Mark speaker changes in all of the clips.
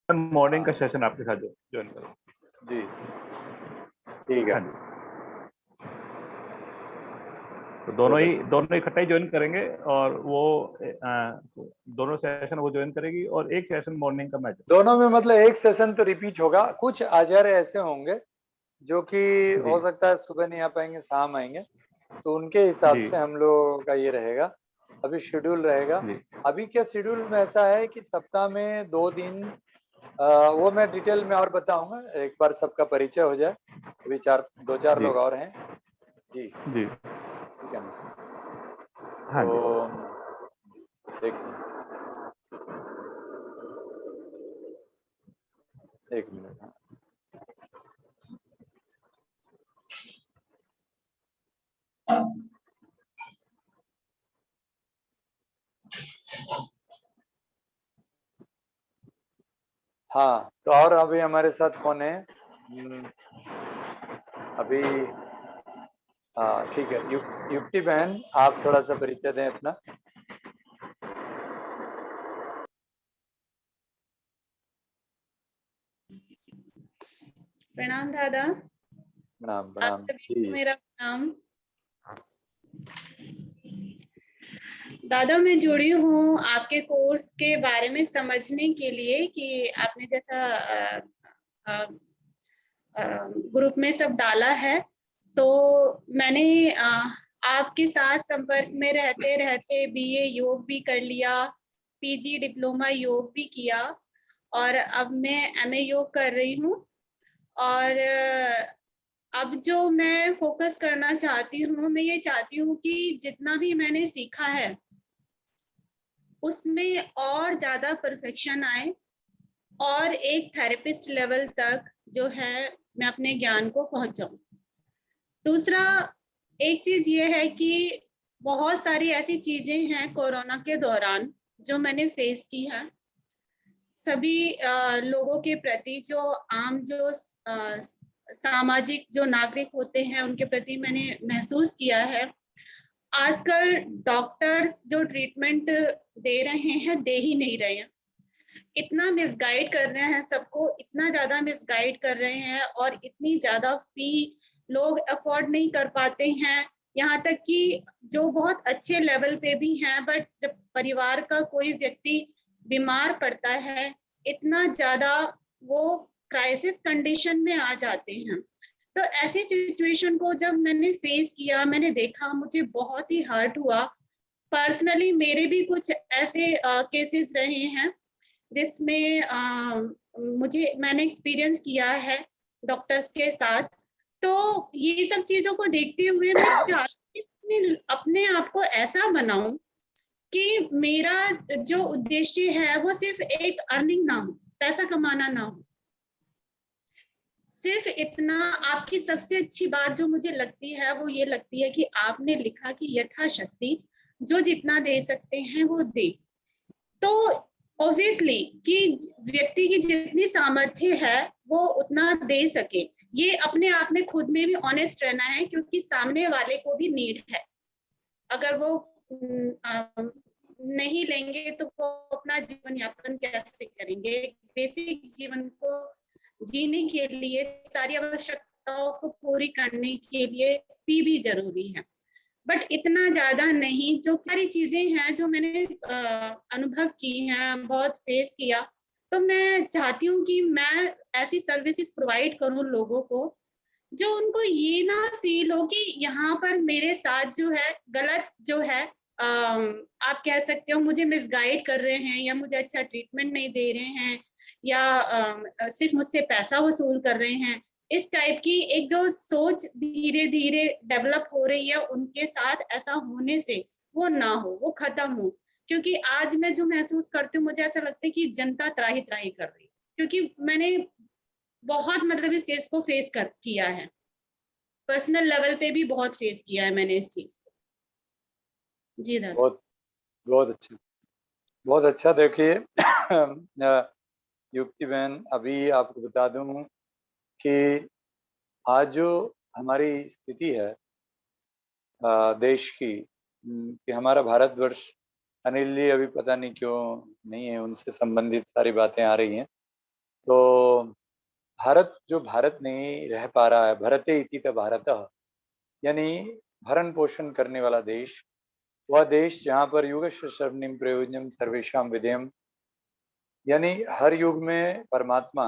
Speaker 1: Morning का session आपके साथ ज्वाइन करूँ।
Speaker 2: जी ठीक है।
Speaker 1: हाँ जी, तो दोनों इकट्ठा ही ज्वाइन करेंगे और वो दोनों सेशन वो ज्वाइन करेगी और एक सेशन मॉर्निंग का मैच।
Speaker 2: दोनों में मतलब एक सेशन तो रिपीट होगा। कुछ आचार्य ऐसे होंगे जो कि
Speaker 1: जी
Speaker 2: हो सकता है सुबह नहीं आ पाएंगे, शाम आएंगे, तो उनके हिसाब
Speaker 1: जी
Speaker 2: से हम लोग का ये रहेगा, अभी शेड्यूल रहेगा।
Speaker 1: जी
Speaker 2: अभी क्या शेड्यूल में ऐसा है कि सप्ताह में 2 दिन, वो मैं डिटेल में और बताऊंगा, एक बार सबका परिचय हो जाए। अभी 2-4
Speaker 1: जी
Speaker 2: लोग और हैं जी,
Speaker 1: जी।
Speaker 2: ठीक है ना।
Speaker 1: हाँ जी।
Speaker 2: तो एक मिनट, 1 मिनट। हाँ हाँ, तो और अभी हमारे साथ कौन है? अभी हाँ ठीक है, युक्ति बहन, आप थोड़ा सा परिचय दें अपना।
Speaker 3: प्रणाम दादा।
Speaker 2: प्रणाम
Speaker 3: आप
Speaker 2: प्रणाम
Speaker 3: सभी
Speaker 2: जी।
Speaker 3: को मेरा प्रणाम। दादा मैं जुड़ी हूँ आपके कोर्स के बारे में समझने के लिए कि आपने जैसा ग्रुप में सब डाला है, तो मैंने आपके साथ संपर्क में रहते रहते बीए योग भी कर लिया, पीजी डिप्लोमा योग भी किया और अब मैं एमए योग कर रही हूँ। और अब जो मैं फोकस करना चाहती हूँ, मैं ये चाहती हूँ कि जितना भी मैंने सीखा है उसमें और ज्यादा परफेक्शन आए और एक थेरेपिस्ट लेवल तक जो है मैं अपने ज्ञान को पहुंचाऊं। दूसरा एक चीज ये है कि बहुत सारी ऐसी चीजें हैं कोरोना के दौरान जो मैंने फेस की है। सभी लोगों के प्रति जो आम जो सामाजिक जो नागरिक होते हैं उनके प्रति मैंने महसूस किया है। आजकल डॉक्टर्स जो ट्रीटमेंट दे रहे हैं दे ही नहीं रहे हैं, इतना मिसगाइड कर रहे हैं सबको, इतना ज्यादा मिसगाइड कर रहे हैं और इतनी ज्यादा फी लोग अफोर्ड नहीं कर पाते हैं। यहाँ तक कि जो बहुत अच्छे लेवल पे भी हैं, बट जब परिवार का कोई व्यक्ति बीमार पड़ता है इतना ज्यादा वो क्राइसिस कंडीशन में आ जाते हैं। तो ऐसी सिचुएशन को जब मैंने फेस किया, मैंने देखा, मुझे बहुत ही हर्ट हुआ। पर्सनली मेरे भी कुछ ऐसे केसेस रहे हैं जिसमें मैंने एक्सपीरियंस किया है डॉक्टर्स के साथ। तो ये सब चीजों को देखते हुए मैं चाहती हूँ अपने आप को ऐसा बनाऊं कि मेरा जो उद्देश्य है वो सिर्फ एक अर्निंग ना हो, पैसा कमाना ना हो। सिर्फ इतना, आपकी सबसे अच्छी बात जो मुझे लगती है वो ये लगती है कि आपने लिखा कि यथाशक्ति जो जितना दे सकते हैं वो दे। तो ऑब्वियसली कि व्यक्ति की जितनी सामर्थ्य है वो उतना दे सके, ये अपने आप में खुद में भी ऑनेस्ट रहना है, क्योंकि सामने वाले को भी नीड है। अगर वो नहीं लेंगे तो वो अपना जीवन यापन कैसे करेंगे? बेसिक जीवन को जीने के लिए, सारी आवश्यकताओं को पूरी करने के लिए भी जरूरी है, बट इतना ज्यादा नहीं। जो सारी चीजें हैं जो मैंने अनुभव की हैं, बहुत फेस किया, तो मैं चाहती हूँ कि मैं ऐसी सर्विसेज प्रोवाइड करूँ लोगों को जो उनको ये ना फील हो कि यहाँ पर मेरे साथ जो है गलत जो है, आप कह सकते हो मुझे मिसगाइड कर रहे हैं या मुझे अच्छा ट्रीटमेंट नहीं दे रहे हैं या सिर्फ मुझसे पैसा वसूल कर रहे हैं। इस टाइप की एक जो सोच धीरे धीरे डेवलप हो रही है उनके साथ, ऐसा होने से वो ना हो, वो खत्म हो। क्योंकि आज मैं जो महसूस करती हूँ मुझे ऐसा लगता है कि जनता त्राही त्राही कर रही है, क्योंकि मैंने बहुत मतलब इस चीज को फेस कर किया है, पर्सनल लेवल पे भी बहुत फेस किया है मैंने इस चीज को। जी दादा।
Speaker 2: बहुत बहुत अच्छा, बहुत अच्छा। देखिए युक्ति बहन, अभी आपको बता दूं कि आज जो हमारी स्थिति है देश की, कि हमारा भारतवर्ष, अनिल जी अभी पता नहीं क्यों नहीं है, उनसे संबंधित सारी बातें आ रही हैं। तो भारत जो भारत नहीं रह पा रहा है, भरते इति त भारतः, यानी भरण पोषण करने वाला देश, वह देश जहाँ पर युगस्य सर्वनिम प्रयोजनम सर्वेषां विधेयम, यानी हर युग में परमात्मा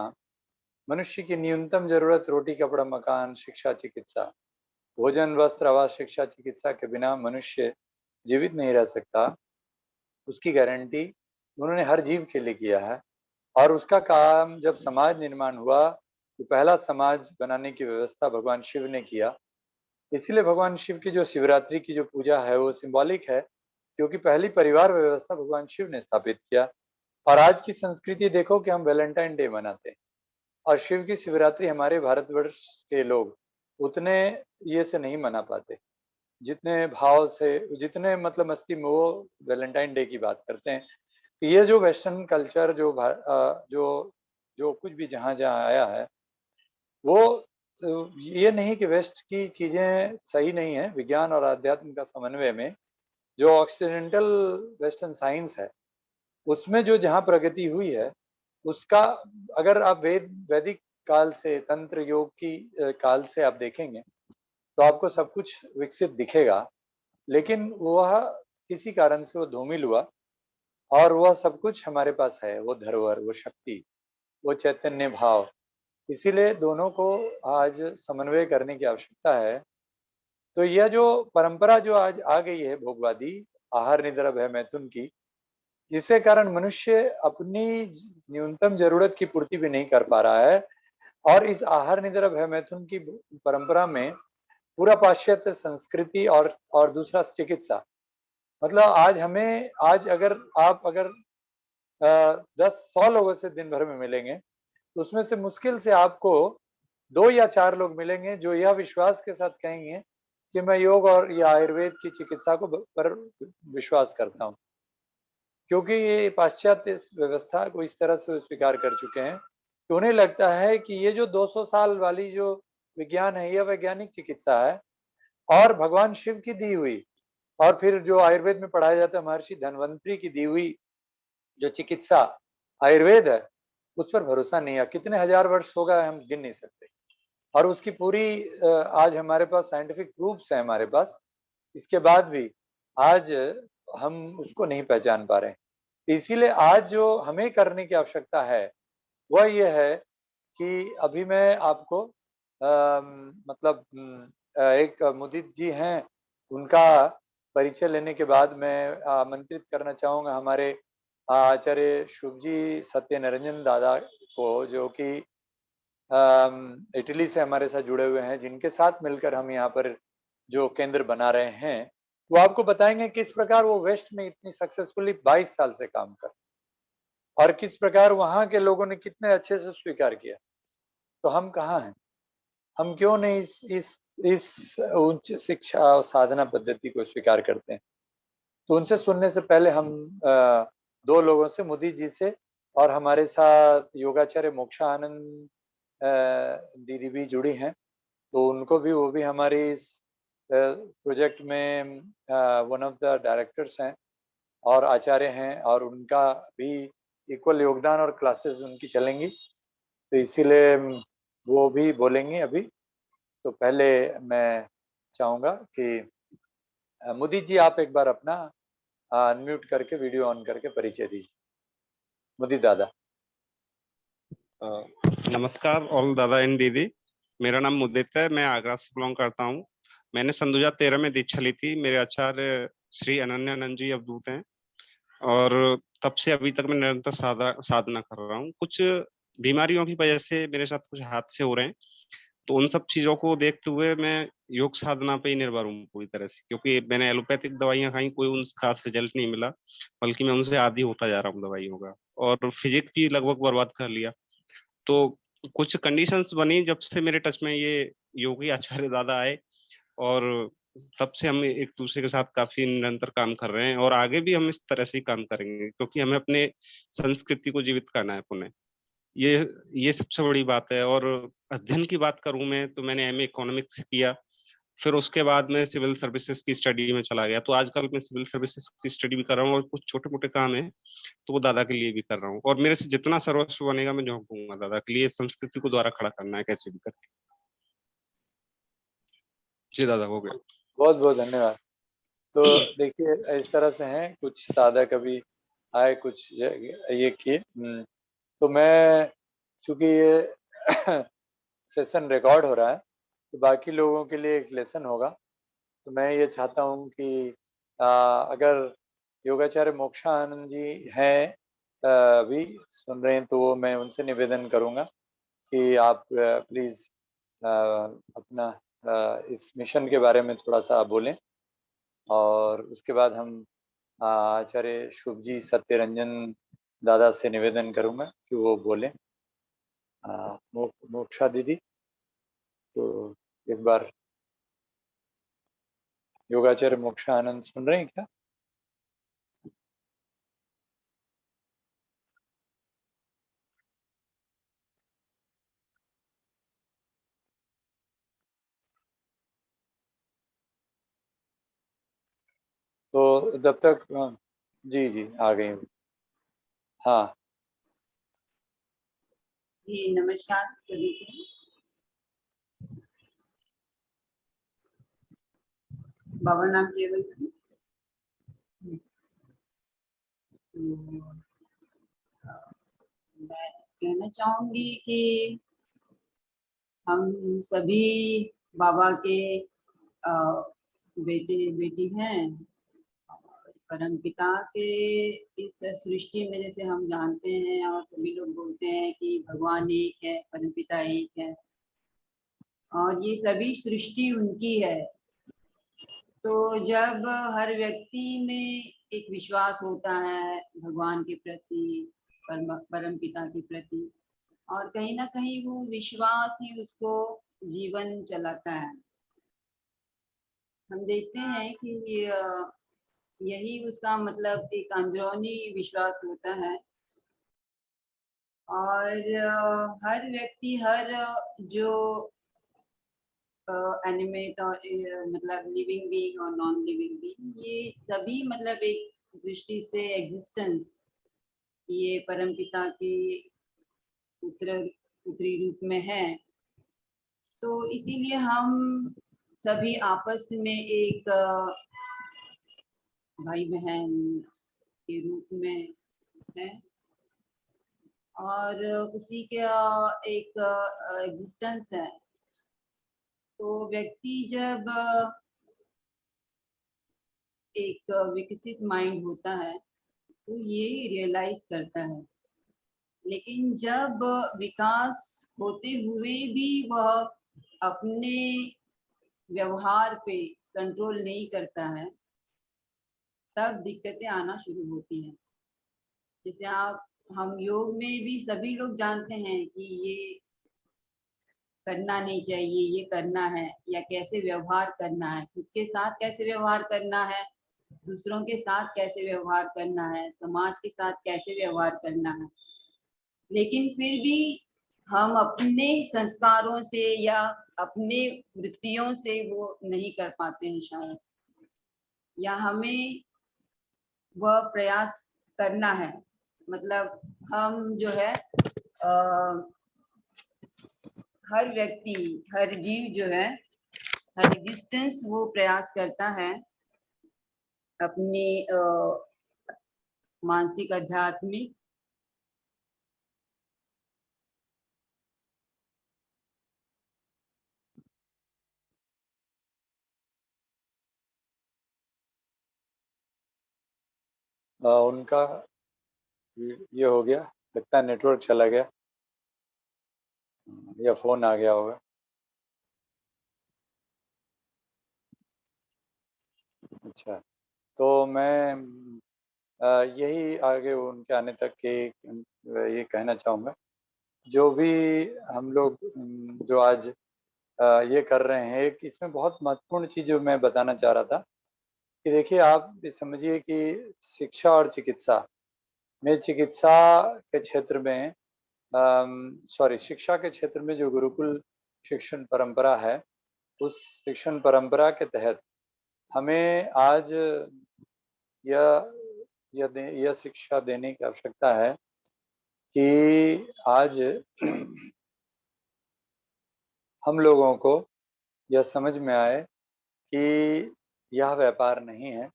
Speaker 2: मनुष्य की न्यूनतम जरूरत रोटी कपड़ा मकान शिक्षा चिकित्सा, भोजन वस्त्र आवास शिक्षा चिकित्सा के बिना मनुष्य जीवित नहीं रह सकता, उसकी गारंटी उन्होंने हर जीव के लिए किया है। और उसका काम जब समाज निर्माण हुआ तो पहला समाज बनाने की व्यवस्था भगवान शिव ने किया। इसीलिए भगवान शिव की जो शिवरात्रि की जो पूजा है वो सिंबॉलिक है, क्योंकि पहली परिवार व्यवस्था भगवान शिव ने स्थापित किया। और आज की संस्कृति देखो कि हम वैलेंटाइन डे मनाते हैं, और शिव की शिवरात्रि हमारे भारतवर्ष के लोग उतने ये से नहीं मना पाते, जितने भाव से, जितने मतलब मस्ती में वो वैलेंटाइन डे की बात करते हैं। ये जो वेस्टर्न कल्चर जो जो कुछ भी जहाँ जहाँ आया है, वो ये नहीं कि वेस्ट की चीजें सही नहीं है, विज्ञान और अध्यात्म का समन्वय में जो ऑक्सीडेंटल वेस्टर्न साइंस है, उसमें जो जहाँ प्रगति हुई है उसका, अगर आप वैदिक काल से तंत्र योग की काल से आप देखेंगे तो आपको सब कुछ विकसित दिखेगा, लेकिन वह किसी कारण से वो धूमिल हुआ, और वह सब कुछ हमारे पास है, वो धरोहर, वो शक्ति, वो चैतन्य भाव। इसीलिए दोनों को आज समन्वय करने की आवश्यकता है। तो यह जो परंपरा जो आज आ गई है भोगवादी, आहार निद्रा भय मैथुन की, जिसके कारण मनुष्य अपनी न्यूनतम जरूरत की पूर्ति भी नहीं कर पा रहा है, और इस आहार निद्रा भय मैथुन की परंपरा में पूरा पाश्चात्य संस्कृति और दूसरा चिकित्सा, मतलब आज हमें, आज अगर 10-100 लोगों से दिन भर में मिलेंगे तो उसमें से मुश्किल से आपको 2 या 4 लोग मिलेंगे जो यह विश्वास के साथ कहेंगे कि मैं योग और या आयुर्वेद की चिकित्सा को पर विश्वास करता हूँ, क्योंकि ये पाश्चात्य इस व्यवस्था को इस तरह से स्वीकार कर चुके हैं कि उन्हें लगता है कि ये जो 200 साल वाली जो विज्ञान है, यह वैज्ञानिक चिकित्सा है, और भगवान शिव की दी हुई, और फिर जो आयुर्वेद में पढ़ाया जाता है महर्षि धन्वंतरी की दी हुई जो चिकित्सा आयुर्वेद है, उस पर भरोसा नहीं है। कितने हजार वर्ष हो गए हम गिन नहीं सकते, और उसकी पूरी आज हमारे पास साइंटिफिक प्रूफ्स है हमारे पास, इसके बाद भी आज हम उसको नहीं पहचान पा रहे हैं। इसीलिए आज जो हमें करने की आवश्यकता है वह ये है कि अभी मैं आपको मतलब एक मुदित जी हैं, उनका परिचय लेने के बाद मैं आमंत्रित करना चाहूँगा हमारे आचार्य शुभजी सत्य निरंजन दादा को, जो कि इटली से हमारे साथ जुड़े हुए हैं, जिनके साथ मिलकर हम यहाँ पर जो केंद्र बना रहे हैं, वो आपको बताएंगे किस प्रकार वो वेस्ट में इतनी सक्सेसफुली 22 साल से काम कर, और किस प्रकार वहाँ के लोगों ने कितने अच्छे से स्वीकार किया। तो हम कहाँ हैं? हम क्यों नहीं इस उच्च शिक्षा और साधना पद्धति को स्वीकार करते हैं? तो उनसे सुनने से पहले हम 2 लोगों से, मुदी जी से, और हमारे साथ योगाचार्य मोक्षा आनंद दीदी भी जुड़ी हैं, तो उनको भी, वो भी हमारी इस प्रोजेक्ट में वन ऑफ द डायरेक्टर्स हैं और आचार्य हैं, और उनका भी इक्वल योगदान और क्लासेस उनकी चलेंगी, तो इसीलिए वो भी बोलेंगे अभी। तो पहले मैं चाहूँगा कि मुदी जी आप एक बार अपना अनम्यूट करके वीडियो ऑन करके परिचय दीजिए। मुदी दादा।
Speaker 4: नमस्कार ऑल दादा एंड दीदी, मेरा नाम मुदित है, मैं आगरा से बिलोंग करता हूँ। मैंने सन 2013 में दीक्षा ली थी। मेरे आचार्य श्री अनन्यानंद जी अवधूत हैं, और तब से अभी तक मैं निरंतर साधना कर रहा हूँ। कुछ बीमारियों की वजह से मेरे साथ कुछ हादसे हो रहे हैं, तो उन सब चीजों को देखते हुए मैं योग साधना पे ही निर्भर हूँ पूरी तरह से, क्योंकि मैंने एलोपैथिक दवाइयां खाई, कोई उन खास रिजल्ट नहीं मिला, बल्कि मैं उनसे आदी होता जा रहा हूँ दवाइयों का, और फिजिक भी लगभग बर्बाद कर लिया। तो कुछ कंडीशंस बनी जब से मेरे टच में ये योगी आचार्य दादा आए, और तब से हम एक दूसरे के साथ काफी निरंतर काम कर रहे हैं, और आगे भी हम इस तरह से ही काम करेंगे, क्योंकि हमें अपने संस्कृति को जीवित करना है पुनः। ये सबसे बड़ी बात है। और अध्ययन की बात करूं मैं, तो मैंने एमए इकोनॉमिक्स किया, फिर उसके बाद मैं सिविल सर्विसेज की स्टडी में चला गया। तो आजकल मैं सिविल सर्विसेज की स्टडी भी कर रहा हूँ और कुछ छोटे मोटे काम है तो वो दादा के लिए भी कर रहा हूँ, और मेरे से जितना सर्वस्व बनेगा मैं झोंकूंगा दादा के लिए। संस्कृति को द्वारा खड़ा करना है कैसे भी करके। जी दादा, हो गया।
Speaker 2: बहुत बहुत धन्यवाद। तो देखिए इस तरह से हैं कुछ साधक अभी आए, कुछ ये किए। तो मैं चूंकि ये सेशन रिकॉर्ड हो रहा है तो बाकी लोगों के लिए एक लेसन होगा। तो मैं ये चाहता हूँ कि अगर योगाचार्य मोक्षानंद जी हैं अभी सुन रहे हैं तो वो मैं उनसे निवेदन करूँगा कि आप प्लीज़ अपना इस मिशन के बारे में थोड़ा सा बोलें, और उसके बाद हम आचार्य शुभ जी सत्यरंजन दादा से निवेदन करूँगा कि वो बोलें। मोक्षा दीदी, तो एक बार योगाचार्य मोक्षानंद सुन रहे हैं क्या? तो जब तक जी जी आ गई। हाँ
Speaker 5: जी नमस्कार सभी को। बाबा नाम केवल मैं कहना चाहूंगी कि हम सभी बाबा के बेटे बेटी हैं। परम पिता के इस सृष्टि में जैसे हम जानते हैं और सभी लोग बोलते हैं कि भगवान एक है, परम पिता एक है और ये सभी सृष्टि उनकी है। तो जब हर व्यक्ति में एक विश्वास होता है भगवान के प्रति, परम पिता के प्रति, और कहीं ना कहीं वो विश्वास ही उसको जीवन चलाता है। हम देखते हैं कि यही उसका मतलब एक अंदरूनी विश्वास होता है। और हर व्यक्ति, हर जो एनिमेट और मतलब लिविंग बीइंग और नॉन लिविंग बीइंग, ये सभी मतलब एक दृष्टि से एग्जिस्टेंस ये परमपिता के उत्तरी रूप में है। तो इसीलिए हम सभी आपस में एक भाई बहन के रूप में है और उसी का एक एग्जिस्टेंस है। तो व्यक्ति जब एक विकसित माइंड होता है तो ये रियलाइज करता है, लेकिन जब विकास होते हुए भी वह अपने व्यवहार पे कंट्रोल नहीं करता है तब दिक्कतें आना शुरू होती हैं। जैसे हम योग में भी सभी लोग जानते हैं कि ये करना नहीं चाहिए, ये करना है, या कैसे व्यवहार करना है, खुद के साथ कैसे व्यवहार करना है, दूसरों के साथ कैसे व्यवहार करना है, समाज के साथ कैसे व्यवहार करना है। लेकिन फिर भी हम अपने संस्कारों से या अपने वृत्तियों से वो नहीं कर पाते हैं शायद, या हमें वह प्रयास करना है। मतलब हम जो है हर व्यक्ति, हर जीव जो है, हर एग्जिस्टेंस वो प्रयास करता है अपनी मानसिक, आध्यात्मिक
Speaker 2: उनका ये हो गया, लगता है नेटवर्क चला गया या फोन आ गया होगा। अच्छा, तो मैं यही आगे उनके आने तक के ये कहना चाहूँगा, जो भी हम लोग जो आज ये कर रहे हैं, एक इसमें बहुत महत्वपूर्ण चीज़ जो मैं बताना चाह रहा था कि देखिए आप भी समझिए कि शिक्षा और चिकित्सा में, चिकित्सा के क्षेत्र में शिक्षा के क्षेत्र में जो गुरुकुल शिक्षण परंपरा है उस शिक्षण परंपरा के तहत हमें आज यह शिक्षा देने की आवश्यकता है कि आज हम लोगों को यह समझ में आए कि यह व्यापार नहीं है।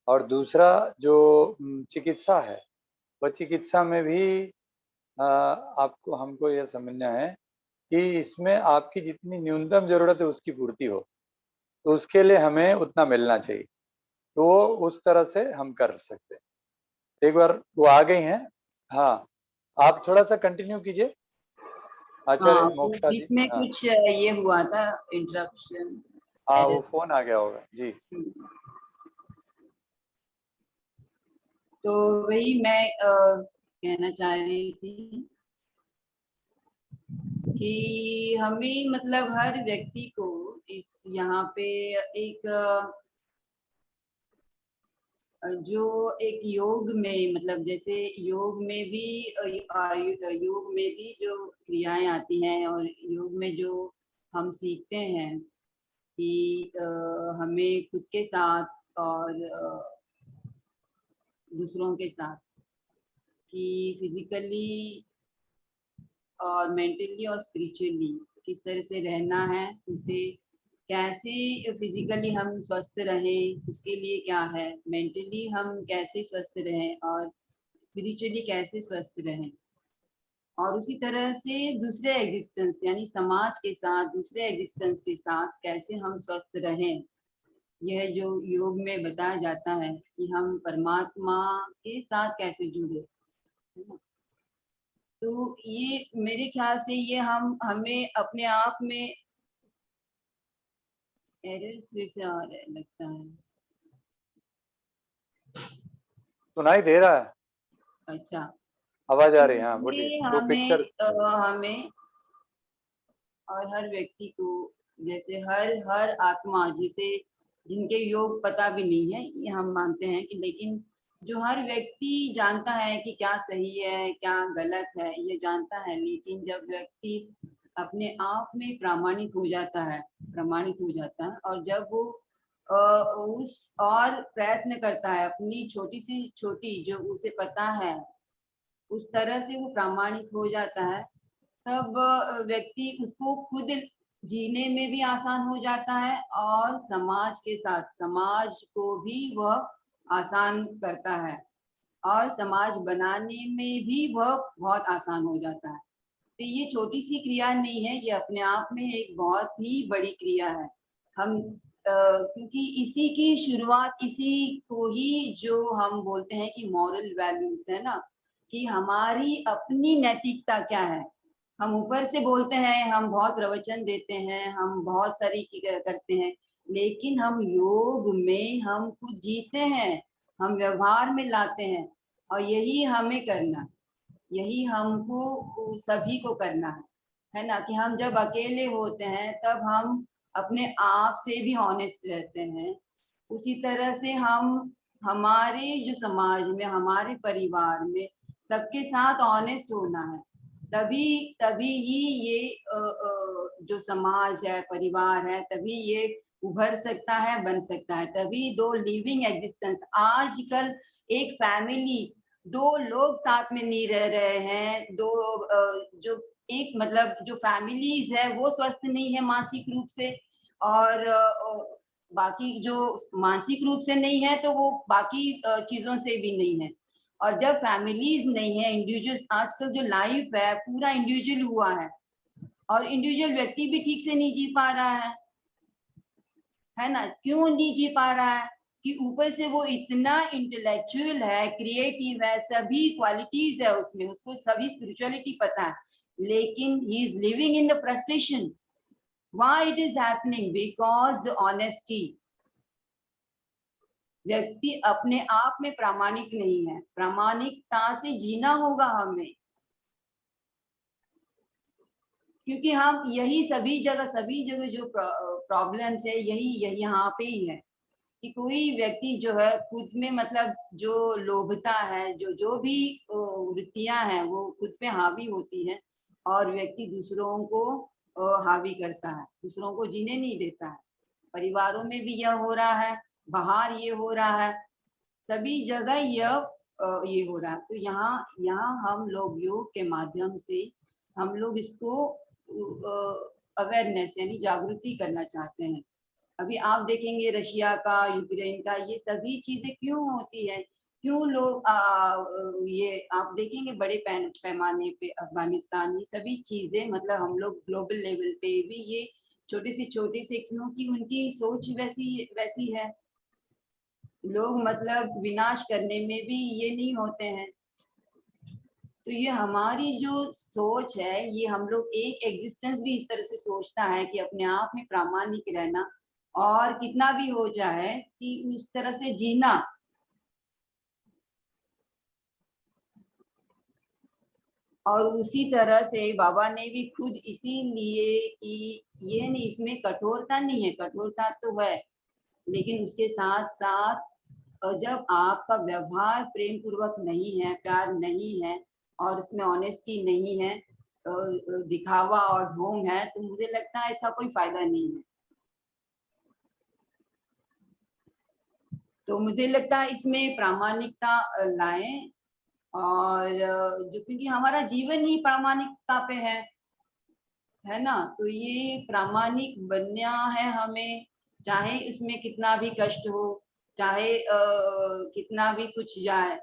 Speaker 2: और दूसरा जो चिकित्सा है, वह चिकित्सा में भी आपको हमको यह समझना है कि इसमें आपकी जितनी न्यूनतम ज़रूरत है उसकी पूर्ति हो, तो उसके लिए हमें उतना मिलना चाहिए। तो उस तरह से हम कर सकते हैं। एक बार वो आ गई हैं। हाँ, आप थोड़ा-सा कंटिन्यू कीजिए आचार्य
Speaker 5: हाँ, वो
Speaker 2: मोक्षा जी।
Speaker 5: बीच में
Speaker 2: हाँ,
Speaker 5: कुछ ये हुआ था इंटरप्शन।
Speaker 2: हाँ, वो फ़ोन आ गया होगा। जी।
Speaker 5: तो वही मैं कहना चाह रही थी कि हमें मतलब हर व्यक्ति को इस यहाँ पे एक जो एक योग में मतलब जैसे योग में भी योग में भी जो क्रियाएं आती हैं और योग में जो हम सीखते हैं कि हमें खुद के साथ और दूसरों के साथ कि फिजिकली और मेंटली और स्पिरिचुअली किस तरह से रहना है, उसे कैसे फिजिकली हम स्वस्थ रहें उसके लिए क्या है, मेंटली हम कैसे स्वस्थ रहें और स्पिरिचुअली कैसे स्वस्थ रहें, और उसी तरह से दूसरे एग्जिस्टेंस यानी समाज के साथ दूसरे एग्जिस्टेंस के साथ कैसे हम स्वस्थ रहें। यह जो योग में बताया जाता है कि हम परमात्मा के साथ कैसे जुड़े, है ना? तो ये मेरे ख्याल से ये हमें अपने आप में एरर्स जैसे आ रहे लगता है।
Speaker 2: सुनाई दे रहा है?
Speaker 5: अच्छा,
Speaker 2: आवाज़ आ
Speaker 5: तो
Speaker 2: रही है। हाँ, बोलिए।
Speaker 5: इसमें
Speaker 2: वो पिक्चर
Speaker 5: हमें और हर व्यक्ति को जैसे हर हर आत्मा जिसे जिनके योग पता भी नहीं है ये हम मानते हैं कि, लेकिन जो हर व्यक्ति जानता है कि क्या सही है क्या गलत है ये जानता है, लेकिन जब व्यक्ति अपने आप में प्रमाणित हो जाता है और जब वो उस और प्रयत्न करता है अपनी छोटी सी छोटी जो उसे पता है उस तरह से वो प्रामाणिक हो जाता है, तब व्यक्ति उसको खुद जीने में भी आसान हो जाता है और समाज के साथ समाज को भी वह आसान करता है और समाज बनाने में भी वह बहुत आसान हो जाता है। तो ये छोटी सी क्रिया नहीं है, ये अपने आप में एक बहुत ही बड़ी क्रिया है। हम क्योंकि इसी की शुरुआत इसी को ही जो हम बोलते हैं कि मॉरल वैल्यूज है ना, कि हमारी अपनी नैतिकता क्या है। हम ऊपर से बोलते हैं, हम बहुत प्रवचन देते हैं, हम बहुत सारी करते हैं, लेकिन हम योग में हम खुद जीते हैं, हम व्यवहार में लाते हैं और यही हमें करना है, यही हमको सभी को करना है ना, कि हम जब अकेले होते हैं तब हम अपने आप से भी ऑनेस्ट रहते हैं। उसी तरह से हम हमारे जो समाज में हमारे परिवार में सबके साथ ऑनेस्ट होना है, तभी तभी ही ये जो समाज है परिवार है तभी ये उभर सकता है बन सकता है। तभी दो लिविंग एग्जिस्टेंस, आजकल एक फैमिली दो लोग साथ में नहीं रह रहे हैं, दो जो एक मतलब जो फैमिलीज है वो स्वस्थ नहीं है मानसिक रूप से, और बाकी जो मानसिक रूप से नहीं है तो वो बाकी चीजों से भी नहीं है। और जब फैमिलीज नहीं है, इंडिविजुअल आजकल जो लाइफ है पूरा इंडिविजुअल हुआ है और इंडिविजुअल व्यक्ति भी ठीक से नहीं जी पा रहा है ना। क्यों नहीं जी पा रहा है? कि ऊपर से वो इतना इंटेलेक्चुअल है, क्रिएटिव है, सभी क्वालिटीज है उसमें, उसको सभी स्पिरिचुअलिटी पता है, लेकिन he is living in the frustration. Why it is happening? Because the honesty, व्यक्ति अपने आप में प्रामाणिक नहीं है। प्रामाणिकता से जीना होगा हमें, क्योंकि हम यही सभी जगह जो प्रॉब्लम्स है यही यहाँ पे ही है कि कोई व्यक्ति जो है खुद में मतलब जो लोभता है, जो भी वृत्तियां हैं वो खुद पे हावी होती हैं और व्यक्ति दूसरों को हावी करता है, दूसरों को जीने नहीं देता है। परिवारों में भी यह हो रहा है, बाहर ये हो रहा है, सभी जगह ये हो रहा है। तो यहाँ यहाँ हम लोग योग के माध्यम से हम लोग इसको अवेयरनेस यानी जागृति करना चाहते हैं। अभी आप देखेंगे रशिया का, यूक्रेन का, ये सभी चीजें क्यों होती है, क्यों लोग ये आप देखेंगे बड़े पैमाने पे अफगानिस्तान, ये सभी चीजें मतलब हम लोग ग्लोबल लेवल पे भी ये छोटे से क्योंकि उनकी सोच वैसी वैसी है। लोग मतलब विनाश करने में भी ये नहीं होते हैं। तो ये हमारी जो सोच है, ये हम लोग एक एग्जिस्टेंस भी इस तरह से सोचता है कि अपने आप में प्रामाणिक रहना और कितना भी हो जाए कि उस तरह से जीना। और उसी तरह से बाबा ने भी खुद इसीलिए कि ये नहीं, इसमें कठोरता नहीं है, कठोरता तो है, लेकिन उसके साथ साथ जब आपका व्यवहार प्रेम पूर्वक नहीं है, प्यार नहीं है और उसमें ऑनेस्टी नहीं है, दिखावा और ढोंग है, तो मुझे लगता है इसका कोई फायदा नहीं है। तो मुझे लगता है इसमें प्रामाणिकता लाएं, और जो क्योंकि हमारा जीवन ही प्रामाणिकता पे है ना, तो ये प्रामाणिक बनना है हमें, चाहे इसमें कितना भी कष्ट हो, चाहे कितना भी कुछ जाए,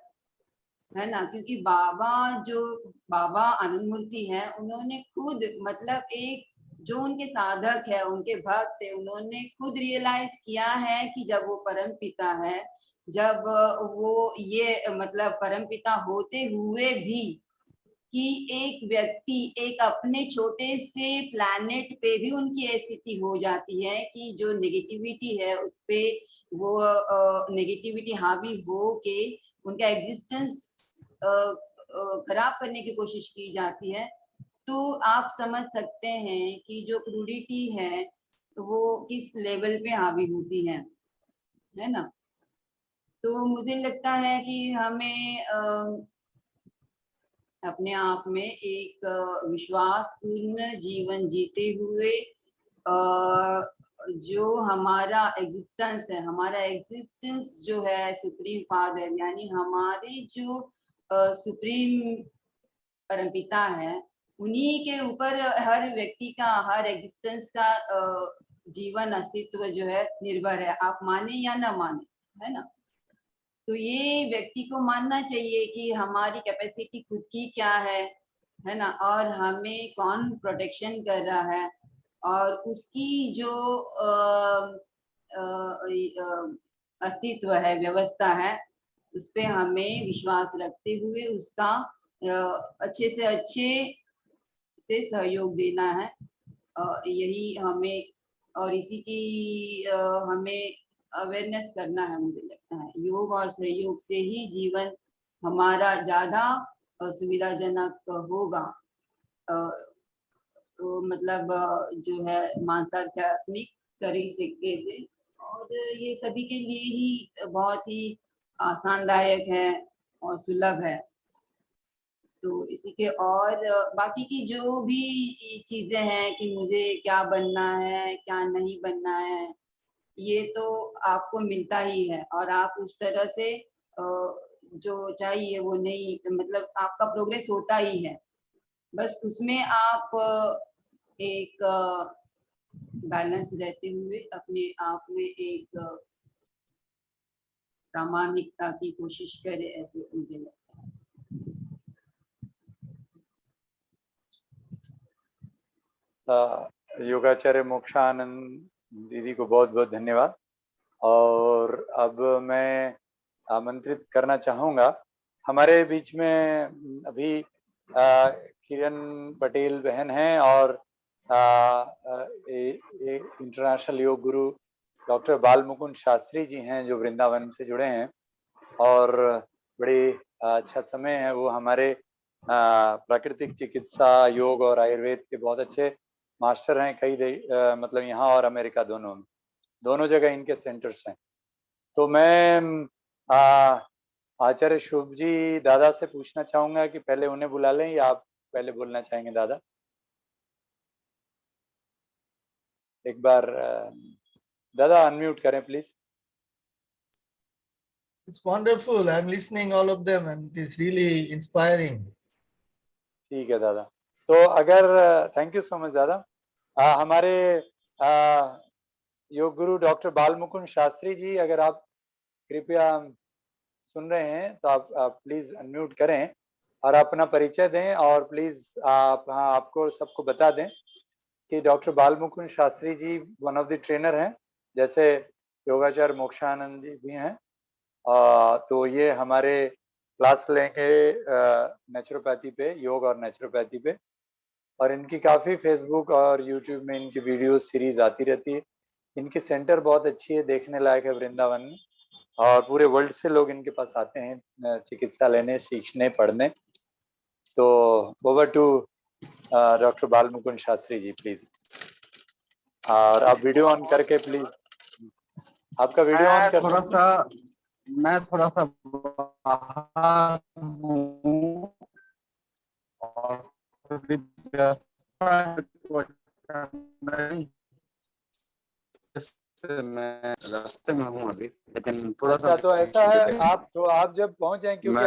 Speaker 5: है ना। क्योंकि बाबा आनंद मूर्ति है, उन्होंने खुद मतलब एक जो उनके साधक है, उनके भक्त है, उन्होंने खुद रियलाइज किया है कि जब वो परम पिता है, जब वो ये मतलब परम पिता होते हुए भी कि एक व्यक्ति एक अपने छोटे से प्लैनेट पे भी उनकी स्थिति हो जाती है कि जो नेगेटिविटी है उस पे वो नेगेटिविटी हावी हो के उनका एग्जिस्टेंस खराब करने की कोशिश की जाती है। तो आप समझ सकते हैं कि जो क्रूडिटी है वो किस लेवल पे हावी होती है ना। तो मुझे लगता है कि हमें अपने आप में एक विश्वासपूर्ण जीवन जीते हुए जो हमारा एग्जिस्टेंस है, हमारा एग्जिस्टेंस जो है सुप्रीम फादर यानी हमारे जो सुप्रीम परमपिता है, उन्हीं के ऊपर हर व्यक्ति का, हर एग्जिस्टेंस का जीवन अस्तित्व जो है निर्भर है, आप माने या ना माने, है ना। तो ये व्यक्ति को मानना चाहिए कि हमारी कैपेसिटी खुद की क्या है ना, और हमें कौन प्रोटेक्शन कर रहा है, और उसकी जो अस्तित्व है, व्यवस्था है, उस पे हमें विश्वास रखते हुए उसका अच्छे से सहयोग देना है। यही हमें, और इसी की हमें अवेयरनेस करना है। मुझे लगता है योग और सहयोग से ही जीवन हमारा ज्यादा सुविधाजनक होगा। तो मतलब जो है मानसाध्यात्मिक तरीके से, और ये सभी के लिए ही बहुत ही आसानदायक है और सुलभ है। तो इसी के और बाकी की जो भी चीजें हैं कि मुझे क्या बनना है क्या नहीं बनना है, ये तो आपको मिलता ही है, और आप उस तरह से जो चाहिए वो नहीं, मतलब आपका प्रोग्रेस होता ही है। बस उसमें आप एक बैलेंस रहते हुए अपने आप में एक प्रामाणिकता की कोशिश करें, ऐसे मुझे लगता
Speaker 2: है। योगाचार्य मोक्षानंद दीदी को बहुत बहुत धन्यवाद। और अब मैं आमंत्रित करना चाहूँगा, हमारे बीच में अभी किरण पटेल बहन हैं और इंटरनेशनल योग गुरु डॉक्टर बाल मुकुंद शास्त्री जी हैं जो वृंदावन से जुड़े हैं, और बड़ी अच्छा समय है। वो हमारे प्राकृतिक चिकित्सा, योग और आयुर्वेद के बहुत अच्छे मास्टर हैं, कई मतलब यहाँ और अमेरिका दोनों जगह इनके सेंटर्स हैं। तो मैं आचार्य शुभ जी दादा से पूछना चाहूंगा कि पहले उन्हें बुला लें या आप पहले बोलना चाहेंगे दादा? एक बार दादा अनम्यूट करें please.
Speaker 6: It's wonderful. I'm listening all of them and it is really inspiring.
Speaker 2: ठीक है दादा। तो अगर थैंक यू सो मच दादा। हमारे योग गुरु डॉक्टर बालमुकुंद शास्त्री जी, अगर आप कृपया सुन रहे हैं तो आप प्लीज अनम्यूट करें और अपना परिचय दें, और प्लीज आपको सबको बता दें कि doctor Balmukund Shastri ji one of the trainer हैं, जैसे योगाचार्य मोक्षानंद जी भी हैं। तो ये हमारे क्लास लेंगे नेचुरोपैथी पे, योग और नेचुरोपैथी पे, और इनकी काफ़ी फेसबुक और यूट्यूब में इनकी वीडियो सीरीज आती रहती है। इनकी सेंटर बहुत अच्छी है, देखने लायक है वृंदावन में, और पूरे वर्ल्ड से लोग इनके पास आते हैं चिकित्सा लेने, सीखने, पढ़ने। तो over to doctor Balmukund Shastri ji please. और आप वीडियो ऑन करके प्लीज, आपका वीडियो ऑन कर सकते हैं।
Speaker 7: मैं थोड़ा सा बाहर हूँ और मैं रास्ते में हूँ अभी, लेकिन थोड़ा सा
Speaker 2: तो ऐसा है, आप जब पहुंच जाएं, क्योंकि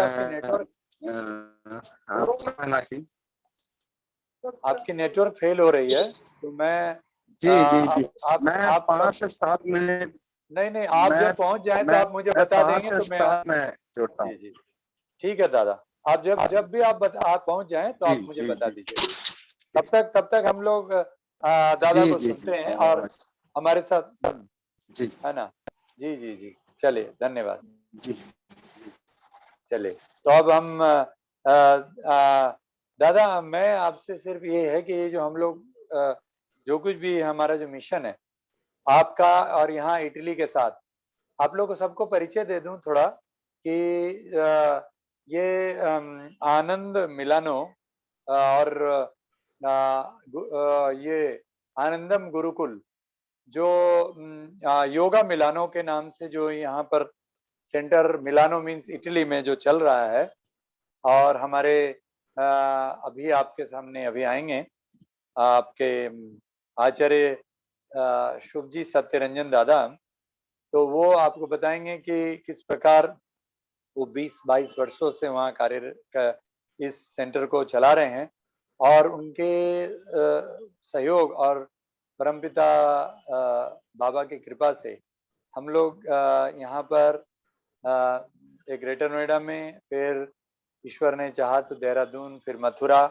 Speaker 2: आपकी नेटवर्क फेल हो रही है, तो मैं
Speaker 7: जी मैं 5 से 7 मिनट
Speaker 2: नहीं आप जब पहुंच जाए तो आप मुझे बता देंगे तो मैं
Speaker 7: जोड़ता हूँ।
Speaker 2: जी ठीक है दादा। आप जब भी आप पहुंच जाएं तो आप मुझे बता दीजिए। तब तक हम लोग दादा को सुनते हैं और हमारे साथ
Speaker 7: जी
Speaker 2: है ना। जी चलिए, धन्यवाद
Speaker 7: जी।
Speaker 2: चलिए, तो अब हम दादा, मैं आपसे सिर्फ ये है कि ये जो हम लोग जो कुछ भी हमारा जो मिशन है आपका और यहाँ इटली के साथ, आप लोग को सबको परिचय दे दूं थोड़ा कि ये आनंद मिलानो और ये आनंदम गुरुकुल जो योगा मिलानो के नाम से जो यहाँ पर सेंटर, मिलानो मीन्स इटली में जो चल रहा है, और हमारे अभी आपके सामने अभी आएंगे आपके आचार्य शुभजी सत्यरंजन दादा, तो वो आपको बताएंगे कि किस प्रकार वो 20-22 वर्षों से वहाँ कार्य इस सेंटर को चला रहे हैं, और उनके सहयोग और परमपिता बाबा की कृपा से हम लोग यहाँ पर एक ग्रेटर नोएडा में, फिर ईश्वर ने चाहा तो देहरादून, फिर मथुरा,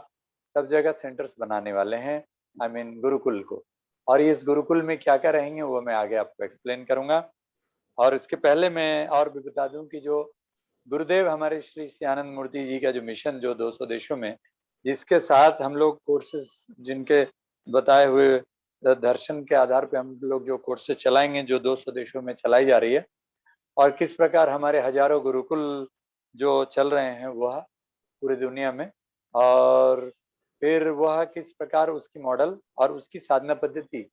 Speaker 2: सब जगह सेंटर्स बनाने वाले हैं, आई मीन गुरुकुल को। और इस गुरुकुल में क्या क्या रहेंगे वो मैं आगे आपको एक्सप्लेन करूंगा। और इसके पहले मैं और भी बता दूं कि जो गुरुदेव हमारे श्री श्यानंद मूर्ति जी का जो मिशन जो 200 देशों में, जिसके साथ हम लोग कोर्सेज, जिनके बताए हुए दर्शन के आधार पे हम लोग जो कोर्सेज चलाएंगे, जो 200 देशों में चलाई जा रही है, और किस प्रकार हमारे हजारों गुरुकुल जो चल रहे हैं वह पूरी दुनिया में, और फिर वह किस प्रकार उसकी मॉडल और उसकी साधना पद्धति,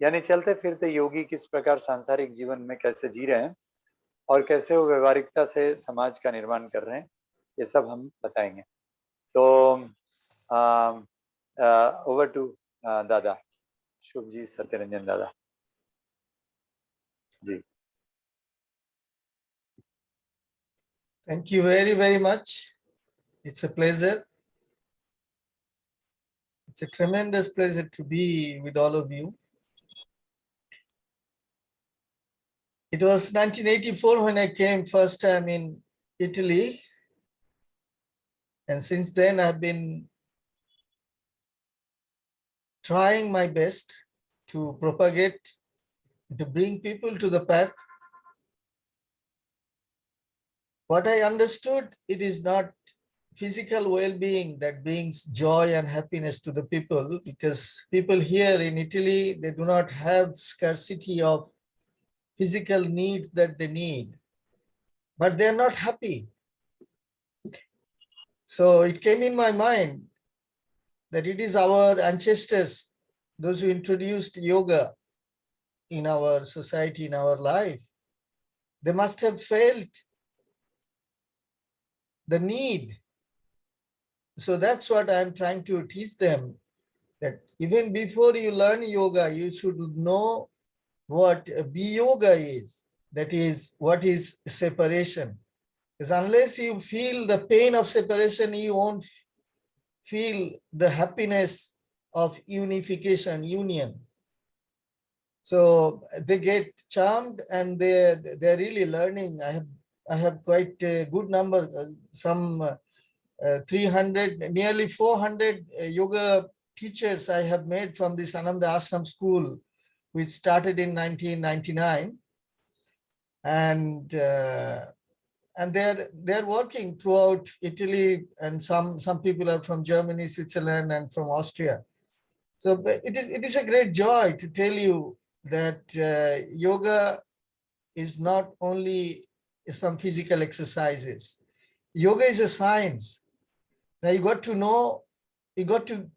Speaker 2: यानी चलते फिरते योगी किस प्रकार सांसारिक जीवन में कैसे जी रहे हैं और कैसे वो व्यवहारिकता से समाज का निर्माण कर रहे हैं, ये सब हम बताएंगे। तो ओवर टू दादा शुभजी सत्यरंजन दादा जी।
Speaker 6: Thank you very much. It's a pleasure. It's a tremendous pleasure to be with all of you. It was 1984 when I came first time in Italy. And since then I've been trying my best to propagate, to bring people to the path. What I understood, it is not physical well-being that brings joy and happiness to the people, because people here in Italy, they do not have scarcity of physical needs that they need, but they're not happy. So it came in my mind that it is our ancestors, those who introduced yoga in our society, in our life, they must have felt the need. So that's what I'm trying to teach them, that even before you learn yoga, you should know what Viyoga is. That is, what is separation. Because unless you feel the pain of separation, you won't feel the happiness of unification, union. So they get charmed and they're really learning. I have quite a good number, some 300, nearly 400 yoga teachers I have made from this Ananda Ashram school, which started in 1999. And they're working throughout Italy, and some people are from Germany, Switzerland, and from Austria. So it is a great joy to tell you that yoga is not only some physical exercises. Yoga is a science. Now you got to know, you got to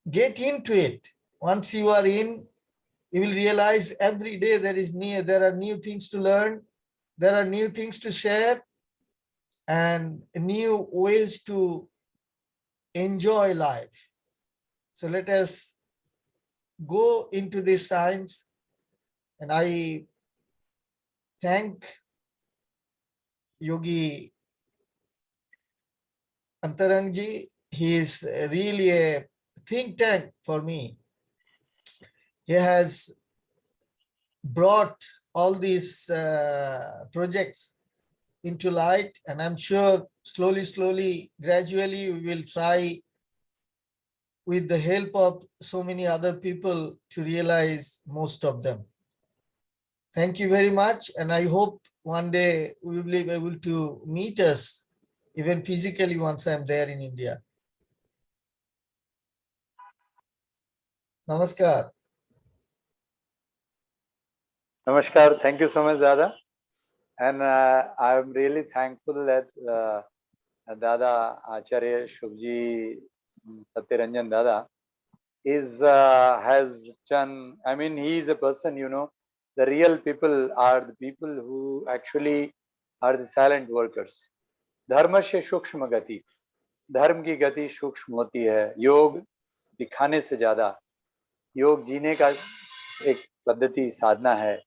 Speaker 6: get into it. Once you are in, you will realize every day there are new things to learn, there are new things to share, and new ways to enjoy life. So let us go into this science, and I thank Yogi Antarangji. He is really a think tank for me. He has brought all these projects into light, and I'm sure slowly, gradually, we will try with the help of so many other people to realize most of them. Thank you very much, and I hope one day we will be able to meet us even physically once I'm there in India. Namaskar.
Speaker 2: Namaskar. Thank you so much, Dada. And I'm really thankful that Dada Acharya Shubhji Satyaranjan Dada has done. I mean, he is a person, you know, the real people are the people who actually are the silent workers. धर्म से सूक्ष्म गति, धर्म की गति सूक्ष्म होती है. योग दिखाने से ज्यादा योग जीने का एक पद्धति साधना है,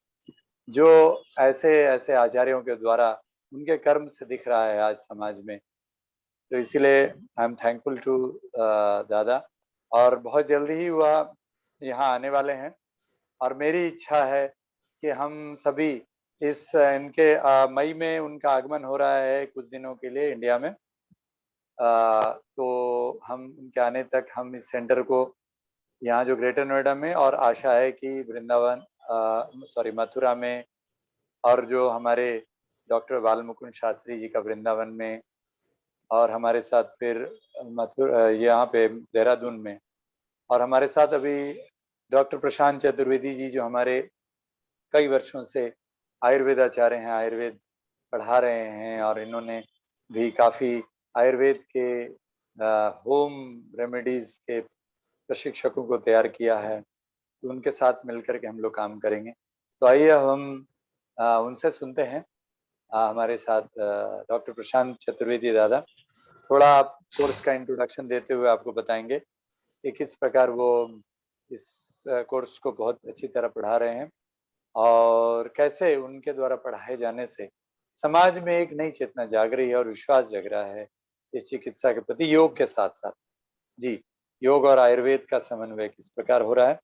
Speaker 2: जो ऐसे आचार्यों के द्वारा उनके कर्म से दिख रहा है आज समाज में. तो इसीलिए आई एम थैंकफुल टू दादा, और बहुत जल्दी ही वह यहाँ आने वाले हैं, और मेरी इच्छा है कि हम सभी इनके मई में उनका आगमन हो रहा है कुछ दिनों के लिए इंडिया में. तो हम उनके आने तक हम इस सेंटर को यहाँ जो ग्रेटर नोएडा में, और आशा है कि वृंदावन मथुरा में, और जो हमारे डॉक्टर बालमुकुंद शास्त्री जी का वृंदावन में, और हमारे साथ फिर मथुरा यहाँ पे देहरादून में, और हमारे साथ अभी डॉक्टर प्रशांत चतुर्वेदी जी जो हमारे कई वर्षों से आयुर्वेदाचार्य हैं, आयुर्वेद पढ़ा रहे हैं, और इन्होंने भी काफ़ी आयुर्वेद के होम रेमेडीज के प्रशिक्षकों को तैयार किया है. तो उनके साथ मिलकर के हम लोग काम करेंगे. तो आइए हम उनसे सुनते हैं. हमारे साथ डॉक्टर प्रशांत चतुर्वेदी दादा थोड़ा आप कोर्स का इंट्रोडक्शन देते हुए आपको बताएंगे कि किस प्रकार वो इस कोर्स को बहुत अच्छी तरह पढ़ा रहे हैं, और कैसे उनके द्वारा पढ़ाए जाने से समाज में एक नई चेतना जाग रही है और विश्वास जग रहा है इस चिकित्सा के प्रति, योग के साथ साथ. जी, योग और आयुर्वेद का समन्वय किस प्रकार हो रहा है,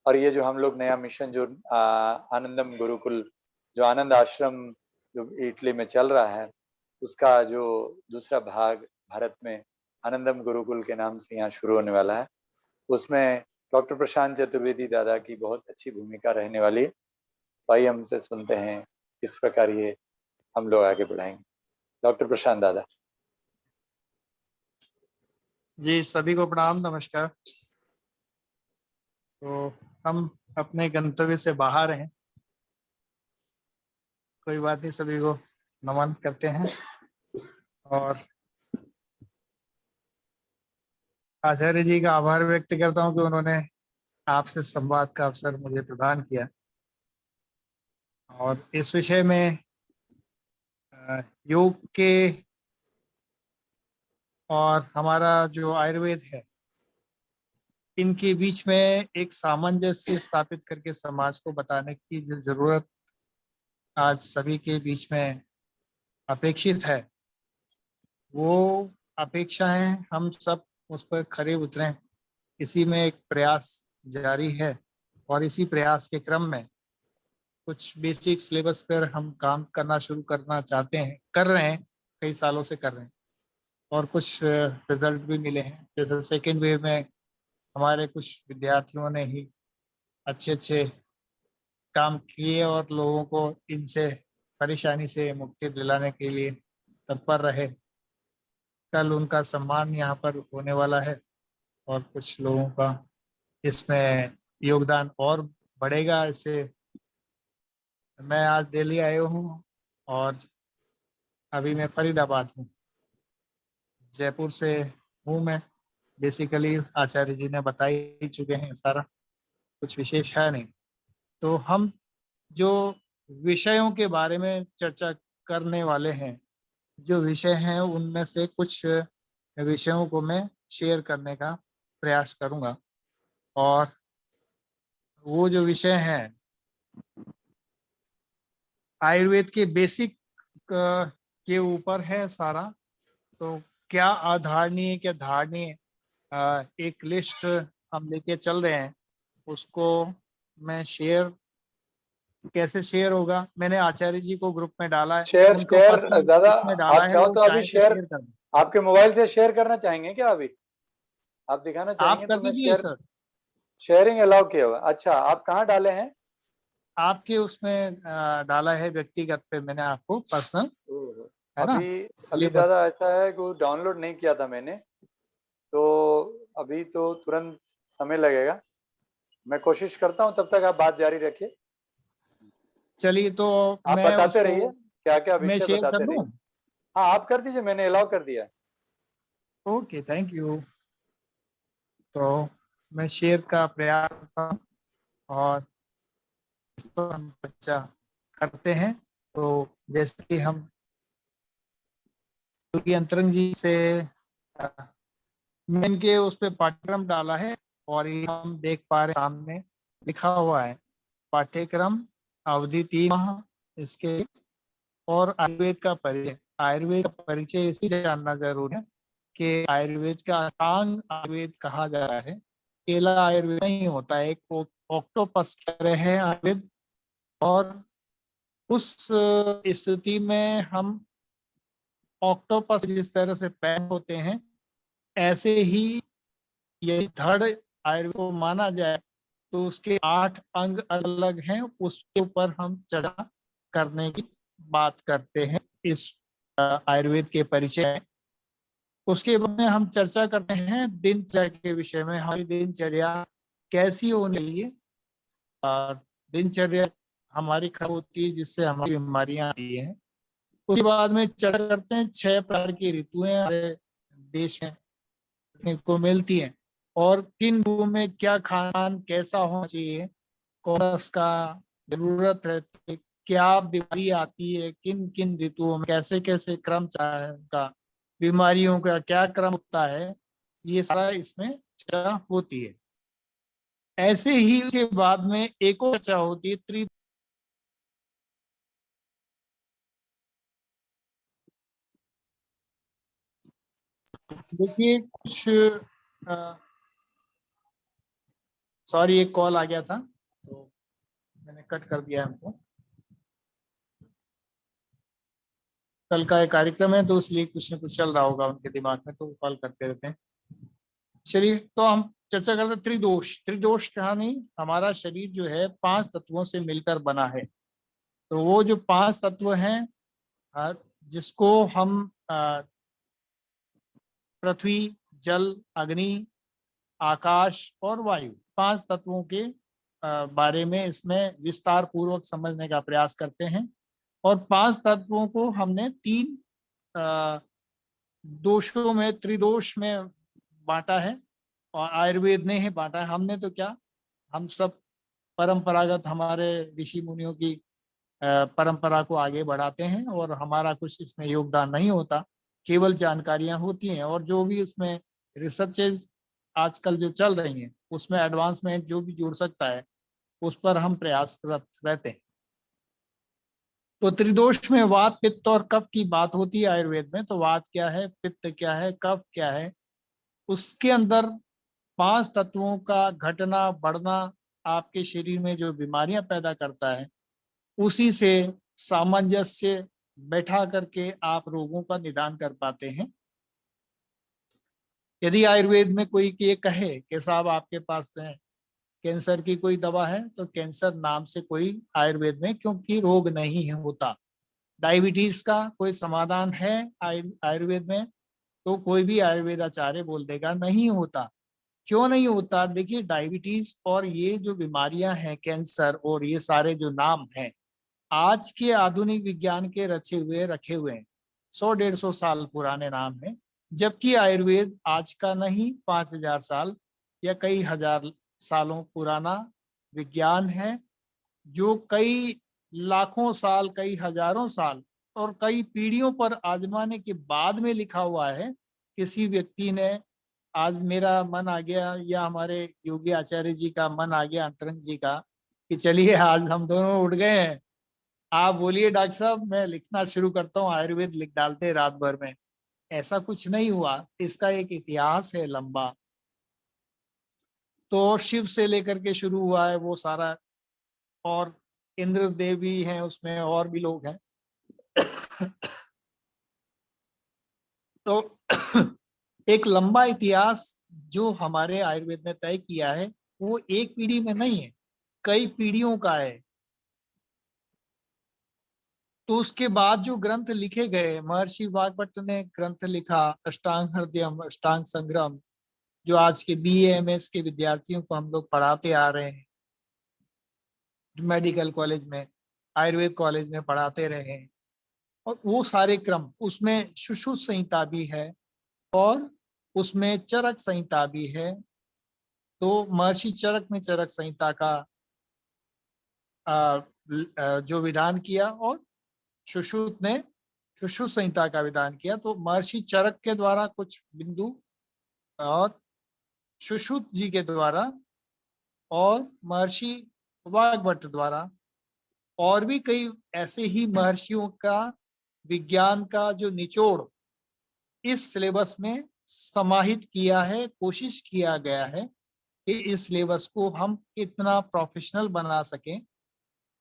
Speaker 2: और ये जो हम लोग नया मिशन जो आनंदम गुरुकुल, जो आनंद आश्रम जो इटली में चल रहा है, उसका जो दूसरा भाग भारत में आनंदम गुरुकुल के नाम से यहाँ शुरू होने वाला है, उसमें डॉक्टर प्रशांत चतुर्वेदी दादा की बहुत अच्छी भूमिका रहने वाली है. तो आइए हमसे सुनते हैं किस प्रकार ये हम लोग आगे बढ़ाएंगे. डॉक्टर प्रशांत दादा.
Speaker 8: जी, सभी को प्रणाम, नमस्कार. तो हम अपने गंतव्य से बाहर हैं, कोई बात नहीं, सभी को नमन करते हैं, और आचार्य जी का आभार व्यक्त करता हूं कि उन्होंने आपसे संवाद का अवसर मुझे प्रदान किया, और इस विषय में योग के और हमारा जो आयुर्वेद है, इनके बीच में एक सामंजस्य स्थापित करके समाज को बताने की जो जरूरत आज सभी के बीच में अपेक्षित है, वो अपेक्षाएं हम सब उस पर खरे उतरें, इसी में एक प्रयास जारी है। और इसी प्रयास के क्रम में कुछ बेसिक सिलेबस पर हम काम करना शुरू करना चाहते हैं, कर रहे हैं, कई सालों से कर रहे हैं और कुछ रिजल्ट भी मिले हैं। जैसे सेकेंड वेव में हमारे कुछ विद्यार्थियों ने ही अच्छे अच्छे काम किए और लोगों को इनसे परेशानी से मुक्ति दिलाने के लिए तत्पर रहे। कल उनका सम्मान यहाँ पर होने वाला है और कुछ लोगों का इसमें योगदान और बढ़ेगा। इससे मैं आज दिल्ली आया हूँ और अभी मैं फरीदाबाद हूँ, जयपुर से हूँ मैं। बेसिकली आचार्य जी ने बता ही चुके हैं, सारा कुछ विशेष है नहीं। तो हम जो विषयों के बारे में चर्चा करने वाले हैं, जो विषय हैं उनमें से कुछ विषयों को मैं शेयर करने का प्रयास करूंगा। और वो जो विषय हैं आयुर्वेद के बेसिक के ऊपर है सारा। तो क्या आधारणीय क्या धारणीय एक लिस्ट हम लेके चल रहे हैं, उसको मैं शेयर कैसे शेयर होगा, मैंने आचार्य जी को ग्रुप में डाला है।
Speaker 2: शेयर
Speaker 8: उनको
Speaker 2: शेयर
Speaker 8: personal
Speaker 2: दादा
Speaker 8: उसमें डाला
Speaker 2: आप
Speaker 8: है,
Speaker 2: चाहो
Speaker 8: वो
Speaker 2: तो अभी
Speaker 8: चाहे
Speaker 2: शेयर
Speaker 8: कर दें।
Speaker 2: आपके मोबाइल से शेयर करना चाहेंगे क्या? अभी आप दिखाना
Speaker 8: आप
Speaker 2: चाहेंगे
Speaker 8: कर
Speaker 2: तो मैं
Speaker 8: दीजिए सर।
Speaker 2: शेयरिंग अलाउ किया हुआ। अच्छा, आप कहाँ डाले हैं?
Speaker 8: आपके उसमें डाला है व्यक्तिगत पे, मैंने आपको पर्सनल, है ना।
Speaker 2: अभी दादा ऐसा है कि डाउनलोड नहीं किया था मैंने, तो अभी तो तुरंत समय लगेगा। मैं कोशिश करता हूँ, तब तक आप बात जारी रखिए।
Speaker 8: चलिए तो
Speaker 2: आप
Speaker 8: मैं
Speaker 2: बताते रहिए क्या क्या
Speaker 8: मैं
Speaker 2: विषय
Speaker 8: शेयर कर
Speaker 2: बताते
Speaker 8: दूं।
Speaker 2: रहिए। हाँ, आप कर दीजिए, मैंने अलाउ कर दिया है।
Speaker 8: Okay, thank you. तो मैं शेयर का प्रयास करता हूं और इस पर हम चर्चा करते हैं। तो जैसे कि हम अंतरंग जी से मैंने इनके उस पर पाठ्यक्रम डाला है और ये हम देख पा रहे हैं सामने लिखा हुआ है पाठ्यक्रम अवधि 3 माह इसके, और आयुर्वेद का परिचय। आयुर्वेद का परिचय इसलिए जानना जरूरी है कि आयुर्वेद का अष्टांग आयुर्वेद कहा जा रहा है। केवल आयुर्वेद नहीं होता है, एक ऑक्टोपस की तरह है आयुर्वेद। और उस स्थिति में हम ऑक्टोपस जिस तरह से पैर होते हैं, ऐसे ही यदि धड़ आयुर्वेद को माना जाए तो उसके 8 अंग अलग हैं, उसके ऊपर हम चर्चा करने की बात करते हैं इस आयुर्वेद के परिचय। उसके बाद में हम चर्चा करते हैं दिनचर्या के विषय में। हमारी दिनचर्या कैसी होनी चाहिए, और दिनचर्या हमारी खराब होती है जिससे हमारी बीमारियां आती हैं। उसके बाद में चर्चा करते हैं 6 प्रकार की ऋतुएं हमारे देश में को मिलती हैं और किन ऋतुओं में क्या खान कैसा होना चाहिए, कौन सा जरूरत रहती है, क्या बीमारी आती है किन किन ऋतुओं में, कैसे कैसे क्रम का बीमारियों का क्या क्रम होता है, ये सारा इसमें चर्चा होती है। ऐसे ही उसके बाद में एक और चर्चा होती है देखिए कुछ सॉरी एक कॉल आ गया था तो मैंने कट कर दिया हमको। कल का एक कार्यक्रम है तो इसलिए कुछ न कुछ चल रहा होगा उनके दिमाग में, तो कॉल करते रहते हैं। शरीर तो हम चर्चा करते हैं त्रिदोष। त्रिदोष कहानी, हमारा शरीर जो है 5 तत्वों से मिलकर बना है। तो वो जो 5 तत्व हैं जिसको हम पृथ्वी, जल, अग्नि, आकाश और वायु, 5 तत्वों के बारे में इसमें विस्तार पूर्वक समझने का प्रयास करते हैं। और 5 तत्वों को हमने 3 दोषों में, त्रिदोष में बांटा है और आयुर्वेद ने ही बांटा है। हमने तो क्या, हम सब परंपरागत हमारे ऋषि मुनियों की परंपरा को आगे बढ़ाते हैं और हमारा कुछ इसमें योगदान नहीं होता, केवल जानकारियां होती हैं। और जो भी उसमें रिसर्चेज आजकल जो चल रही हैं उसमें एडवांसमेंट जो भी जुड़ सकता है उस पर हम प्रयासरत रहते हैं। तो त्रिदोष में वात, पित्त और कफ की बात होती है आयुर्वेद में। तो वात क्या है, पित्त क्या है, कफ क्या है, उसके अंदर 5 तत्वों का घटना बढ़ना आपके शरीर में जो बीमारियां पैदा करता है, उसी से सामंजस्य बैठा करके आप रोगों का निदान कर पाते हैं। यदि आयुर्वेद में कोई ये कहे कि साहब आपके पास में कैंसर की कोई दवा है, तो कैंसर नाम से कोई आयुर्वेद में क्योंकि रोग नहीं है होता। डायबिटीज का कोई समाधान है आयुर्वेद में, तो कोई भी आयुर्वेद आचार्य बोल देगा नहीं होता। क्यों नहीं होता? देखिए, डायबिटीज और ये जो बीमारियां हैं, कैंसर और ये सारे जो नाम हैं, आज के आधुनिक विज्ञान के रखे हुए हैं। 100-150 साल पुराने नाम हैं, जबकि आयुर्वेद आज का नहीं, 5000 साल या कई हजार सालों पुराना विज्ञान है, जो कई लाखों साल, कई हजारों साल और कई पीढ़ियों पर आजमाने के बाद में लिखा हुआ है। किसी व्यक्ति ने, आज मेरा मन आ गया या हमारे योगी आचार्य जी का मन आ गया, अंतरंग जी का, कि चलिए आज हम दोनों उठ गए हैं, आप बोलिए डॉक्टर साहब मैं लिखना शुरू करता हूँ, आयुर्वेद लिख डालते हैं रात भर में। ऐसा कुछ नहीं हुआ, इसका एक इतिहास है लंबा। तो शिव से लेकर के शुरू हुआ है वो सारा, और इंद्र देव भी हैं उसमें, और भी लोग हैं। तो एक लंबा इतिहास जो हमारे आयुर्वेद ने तय किया है, वो एक पीढ़ी में नहीं है, कई पीढ़ियों का है। तो उसके बाद जो ग्रंथ लिखे गए, महर्षि वाग्भट ने ग्रंथ लिखा अष्टांग हृदयम, अष्टांग संग्रम, जो आज के BA MS के विद्यार्थियों को हम लोग पढ़ाते आ रहे हैं, मेडिकल कॉलेज में, आयुर्वेद कॉलेज में पढ़ाते रहे हैं। और वो सारे क्रम, उसमें सुश्रुत संहिता भी है और उसमें चरक संहिता भी है। तो महर्षि चरक ने चरक संहिता का जो विधान किया और सुश्रुत ने सुश्रुत संहिता का विधान किया। तो महर्षि चरक के द्वारा कुछ बिंदु और सुश्रुत जी के द्वारा और महर्षि वाग्भट द्वारा और भी कई ऐसे ही महर्षियों का विज्ञान का जो निचोड़ इस सिलेबस में समाहित किया है। कोशिश किया गया है कि इस सिलेबस को हम कितना प्रोफेशनल बना सकें,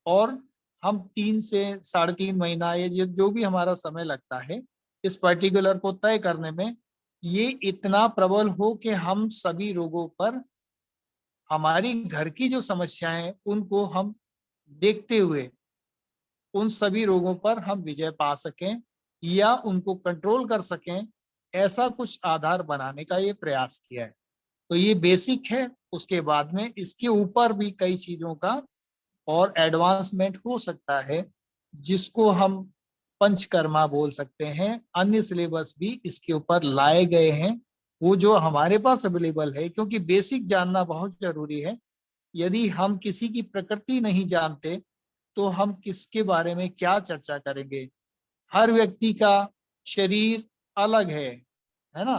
Speaker 8: और हम 3 से 3.5 महीना या जो भी हमारा समय लगता है इस पर्टिकुलर को तय करने में, ये इतना प्रबल हो कि हम सभी रोगों पर, हमारी घर की जो समस्याएं उनको हम देखते हुए उन सभी रोगों पर हम विजय पा सकें या उनको कंट्रोल कर सकें, ऐसा कुछ आधार बनाने का ये प्रयास किया है। तो ये बेसिक है। उसके बाद में इसके ऊपर भी कई चीजों का और एडवांसमेंट हो सकता है, जिसको हम पंचकर्मा बोल सकते हैं। अन्य सिलेबस भी इसके ऊपर लाए गए हैं, वो जो हमारे पास अवेलेबल है, क्योंकि बेसिक जानना बहुत जरूरी है। यदि हम किसी की प्रकृति नहीं जानते तो हम किसके बारे में क्या चर्चा करेंगे। हर व्यक्ति का शरीर अलग है ना।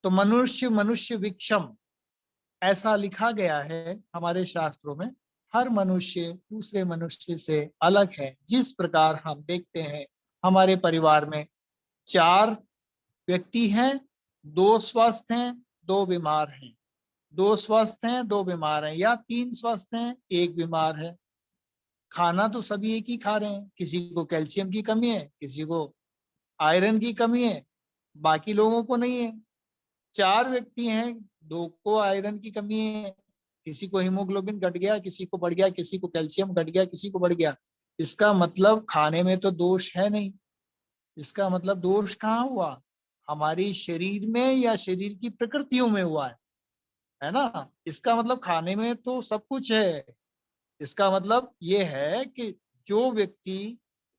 Speaker 8: तो मनुष्य मनुष्य विक्षम, ऐसा लिखा गया है हमारे शास्त्रों में। हर मनुष्य दूसरे मनुष्य से अलग है। जिस प्रकार हम देखते हैं हमारे परिवार में 4 व्यक्ति हैं, 2 स्वस्थ हैं, 2 बीमार हैं, 2 स्वस्थ हैं, 2 बीमार हैं, या 3 स्वस्थ हैं, 1 बीमार है। खाना तो सभी एक ही खा रहे हैं, किसी को कैल्शियम की कमी है, किसी को आयरन की कमी है, बाकी लोगों को नहीं है। 4 व्यक्ति हैं, 2 को आयरन की कमी है, किसी को हीमोग्लोबिन घट गया, किसी को बढ़ गया, किसी को कैल्शियम घट गया, किसी को बढ़ गया। इसका मतलब खाने में तो दोष है नहीं। इसका मतलब दोष कहाँ हुआ? हमारी शरीर में या शरीर की प्रकृतियों में हुआ है ना। इसका मतलब खाने में तो सब कुछ है। इसका मतलब ये है कि जो व्यक्ति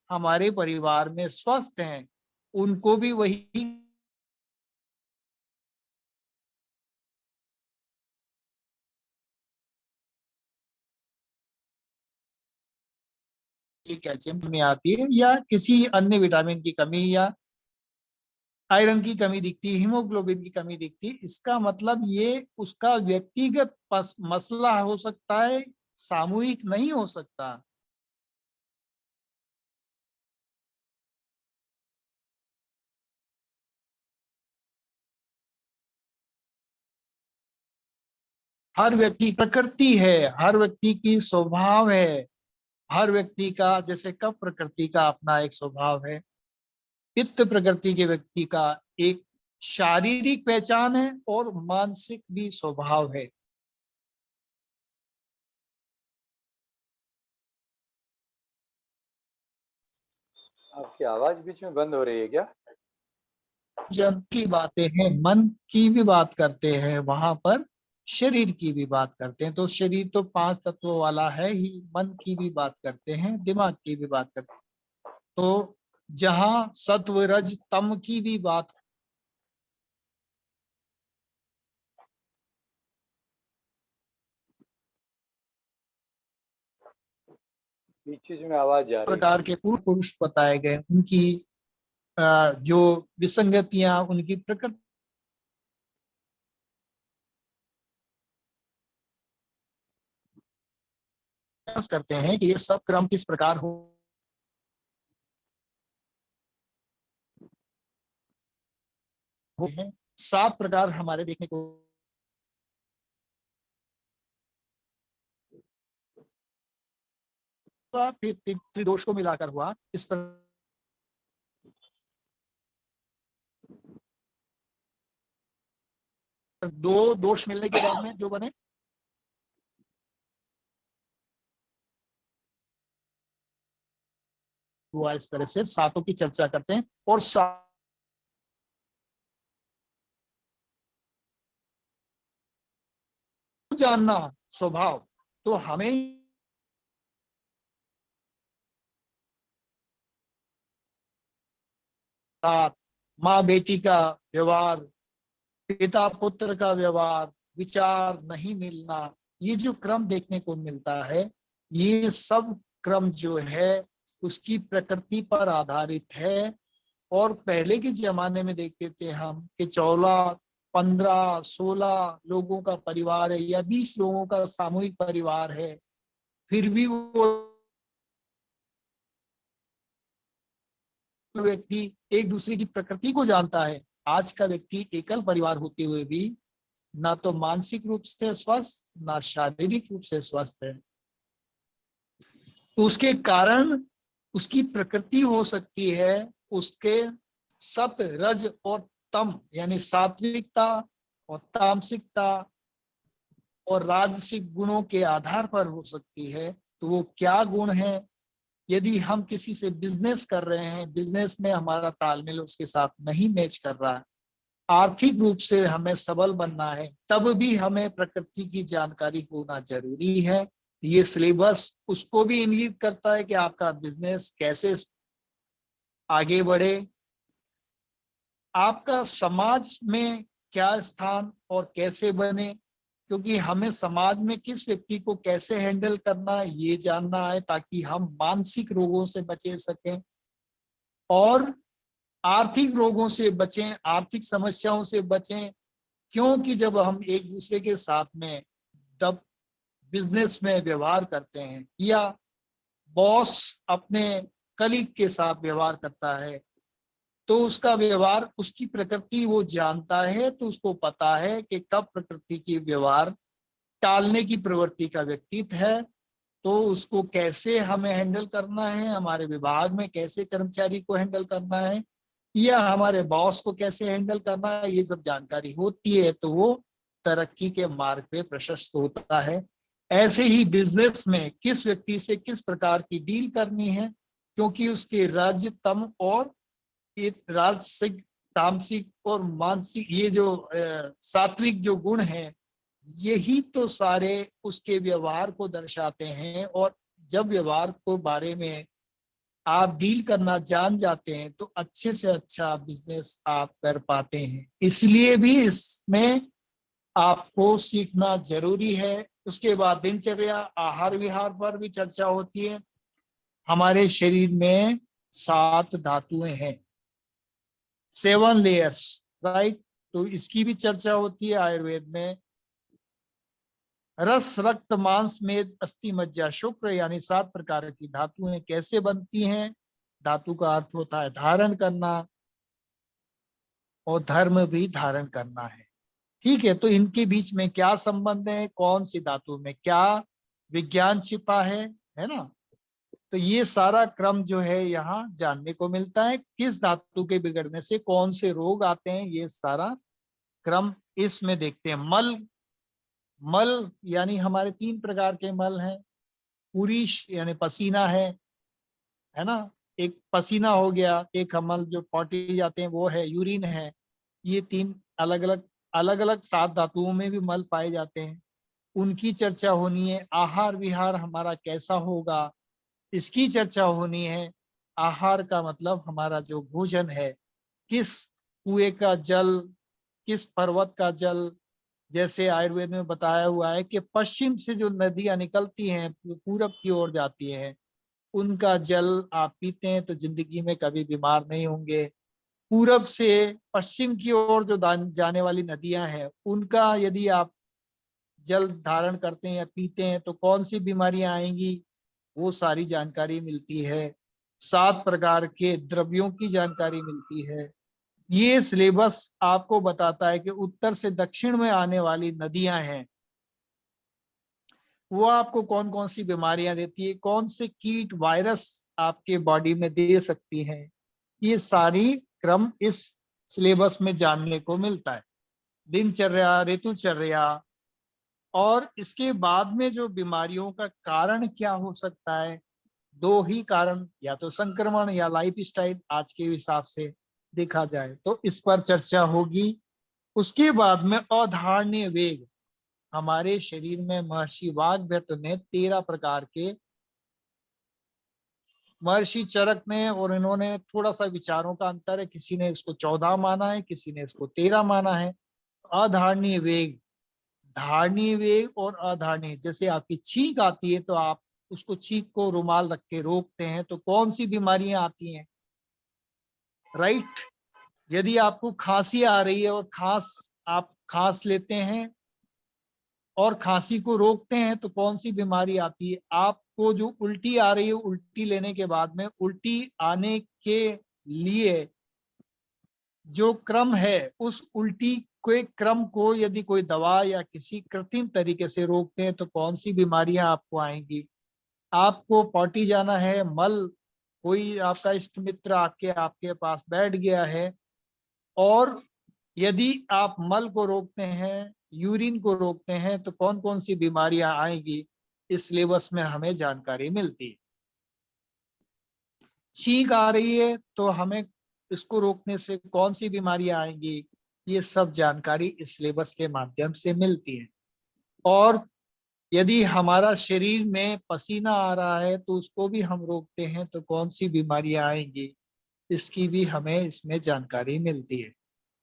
Speaker 8: हमारे परिवार में स्वस्थ हैं, उनको भी वही कैल्शियम में आती है, या किसी अन्य विटामिन की कमी, या आयरन की कमी दिखती, हीमोग्लोबिन की कमी दिखती, इसका मतलब ये उसका व्यक्तिगत मसला हो सकता है, सामूहिक नहीं हो सकता। हर व्यक्ति प्रकृति है, हर व्यक्ति की स्वभाव है, हर व्यक्ति का, जैसे कफ प्रकृति का अपना एक स्वभाव है, पित्त प्रकृति के व्यक्ति का एक शारीरिक पहचान है और मानसिक भी स्वभाव है।
Speaker 2: आपकी आवाज बीच में बंद हो रही है क्या?
Speaker 8: जब की बातें हैं, मन की भी बात करते हैं, वहां पर शरीर की भी बात करते हैं। तो शरीर तो 5 तत्वों वाला है ही, मन की भी बात करते हैं, दिमाग की भी बात करते हैं। तो जहां सत्व रज तम की भी बात,
Speaker 2: बीच में आवाज जा रही है।
Speaker 8: प्रकार के पूर्व पुरुष बताए गए, उनकी जो विसंगतियां, उनकी प्रकृति करते हैं कि ये सब क्रम किस प्रकार हो हैं। 7 प्रकार हमारे देखने को, फिर त्रिदोष को मिलाकर हुआ। इस पर दो दोष मिलने के बाद में जो बने, हुआ इस तरह से 7 की चर्चा करते हैं। और जानना स्वभाव, तो हमें माँ बेटी का व्यवहार, पिता पुत्र का व्यवहार, विचार नहीं मिलना, ये जो क्रम देखने को मिलता है, ये सब क्रम जो है उसकी प्रकृति पर आधारित है। और पहले के जमाने में देखते थे हम कि 14, 15, 16 लोगों का परिवार है या 20 लोगों का सामूहिक परिवार है, फिर भी वो व्यक्ति एक दूसरे की प्रकृति को जानता है। आज का व्यक्ति एकल परिवार होते हुए भी ना तो मानसिक रूप से स्वस्थ, ना शारीरिक रूप से स्वस्थ है। तो उसके कारण उसकी प्रकृति हो सकती है उसके सत, रज और तम, यानी सात्विकता और तामसिकता और राजसिक गुणों के आधार पर हो सकती है। तो वो क्या गुण है? यदि हम किसी से बिजनेस कर रहे हैं, बिजनेस में हमारा तालमेल उसके साथ नहीं मैच कर रहा है, आर्थिक रूप से हमें सबल बनना है, तब भी हमें प्रकृति की जानकारी होना जरूरी है। ये सिलेबस उसको भी इंगित करता है कि आपका बिजनेस कैसे आगे बढ़े, आपका समाज में क्या स्थान और कैसे बने, क्योंकि हमें समाज में किस व्यक्ति को कैसे हैंडल करना है ये जानना है, ताकि हम मानसिक रोगों से बचे सकें और आर्थिक रोगों से बचें, आर्थिक समस्याओं से बचें। क्योंकि जब हम एक दूसरे के साथ में जब बिजनेस में व्यवहार करते हैं या बॉस अपने कलीग के साथ व्यवहार करता है, तो उसका व्यवहार, उसकी प्रकृति वो जानता है, तो उसको पता है कि कब प्रकृति की व्यवहार टालने की प्रवृत्ति का व्यक्तित्व है, तो उसको कैसे हमें हैंडल करना है, हमारे विभाग में कैसे कर्मचारी को हैंडल करना है या हमारे बॉस को कैसे हैंडल करना है, ये सब जानकारी होती है, तो वो तरक्की के मार्ग पे प्रशस्त होता है। ऐसे ही बिजनेस में किस व्यक्ति से किस प्रकार की डील करनी है, क्योंकि उसके रज, तम और ये राजसिक, तामसिक और मानसिक, ये जो सात्विक जो गुण हैं, यही तो सारे उसके व्यवहार को दर्शाते हैं। और जब व्यवहार को बारे में आप डील करना जान जाते हैं तो अच्छे से अच्छा बिजनेस आप कर पाते हैं। इसलिए भी इसमें आपको सीखना जरूरी है। उसके बाद दिनचर्या, आहार विहार पर भी चर्चा होती है। हमारे शरीर में 7 धातुएं हैं, 7 लेयर्स, राइट। तो इसकी भी चर्चा होती है आयुर्वेद में। रस, रक्त, मांस, मेद, अस्थि, मज्जा, शुक्र, यानी 7 प्रकार की धातुएं कैसे बनती हैं। धातु का अर्थ होता है धारण करना, और धर्म भी धारण करना है। ठीक है, तो इनके बीच में क्या संबंध है, कौन सी धातु में क्या विज्ञान छिपा है ना। तो ये सारा क्रम जो है यहाँ जानने को मिलता है। किस धातु के बिगड़ने से कौन से रोग आते हैं, ये सारा क्रम इसमें देखते हैं। मल, मल यानी हमारे 3 प्रकार के मल हैं। पुरीश यानी पसीना है ना, एक पसीना हो गया। एक मल जो पॉटी जाते हैं वो है यूरिन है। ये 3 अलग अलग 7 धातुओं में भी मल पाए जाते हैं, उनकी चर्चा होनी है। आहार विहार हमारा कैसा होगा, इसकी चर्चा होनी है। आहार का मतलब हमारा जो भोजन है, किस कुएं का जल, किस पर्वत का जल। जैसे आयुर्वेद में बताया हुआ है कि पश्चिम से जो नदियां निकलती हैं पूरब की ओर जाती हैं, उनका जल आप पीते हैं तो जिंदगी में कभी बीमार नहीं होंगे। पूरब से पश्चिम की ओर जो जाने वाली नदियां हैं, उनका यदि आप जल धारण करते हैं या पीते हैं तो कौन सी बीमारियां आएंगी, वो सारी जानकारी मिलती है। 7 प्रकार के द्रव्यों की जानकारी मिलती है। ये सिलेबस आपको बताता है कि उत्तर से दक्षिण में आने वाली नदियां हैं, वो आपको कौन कौन सी बीमारियां देती है, कौन से कीट वायरस आपके बॉडी में दे सकती हैं। ये सारी क्रम इस सिलेबस में जानने को मिलता है। दिनचर्या, ऋतुचर्या, और इसके बाद में जो बीमारियों का कारण क्या हो सकता है, 2 ही कारण, या तो संक्रमण या लाइफ स्टाइल आज के हिसाब से देखा जाए तो इस पर चर्चा होगी। उसके बाद में अधारणीय वेग, हमारे शरीर में महर्षि वाग्भट ने 13 प्रकार के, महर्षि चरक ने और इन्होंने थोड़ा सा विचारों का अंतर है, किसी ने इसको 14 माना है, किसी ने इसको 13 माना है। अधारणीय वेग, धारणीय वेग और अधारणीय, जैसे आपकी छींक आती है तो आप उसको छींक को रुमाल रख के रोकते हैं तो कौन सी बीमारियां आती हैं, राइट। यदि आपको खांसी आ रही है और आप खांस लेते हैं और खांसी को रोकते हैं तो कौन सी बीमारी आती है। आपको जो उल्टी आ रही है, उल्टी लेने के बाद में उल्टी आने के लिए जो क्रम है, उस उल्टी के क्रम को यदि कोई दवा या किसी कृत्रिम तरीके से रोकते हैं तो कौन सी बीमारियां आपको आएंगी। आपको पॉटी जाना है, मल, कोई आपका इष्ट मित्र आके आपके पास बैठ गया है, और यदि आप मल को रोकते हैं, यूरिन को रोकते हैं तो कौन कौन सी बीमारियां आएंगी, इस सिलेबस में हमें जानकारी मिलती है। छींक आ रही है तो हमें इसको रोकने से कौन सी बीमारियां आएंगी, ये सब जानकारी इस सिलेबस के माध्यम से मिलती है। और यदि हमारा शरीर में पसीना आ रहा है तो उसको भी हम रोकते हैं तो कौन सी बीमारियां आएंगी, इसकी भी हमें इसमें जानकारी मिलती है।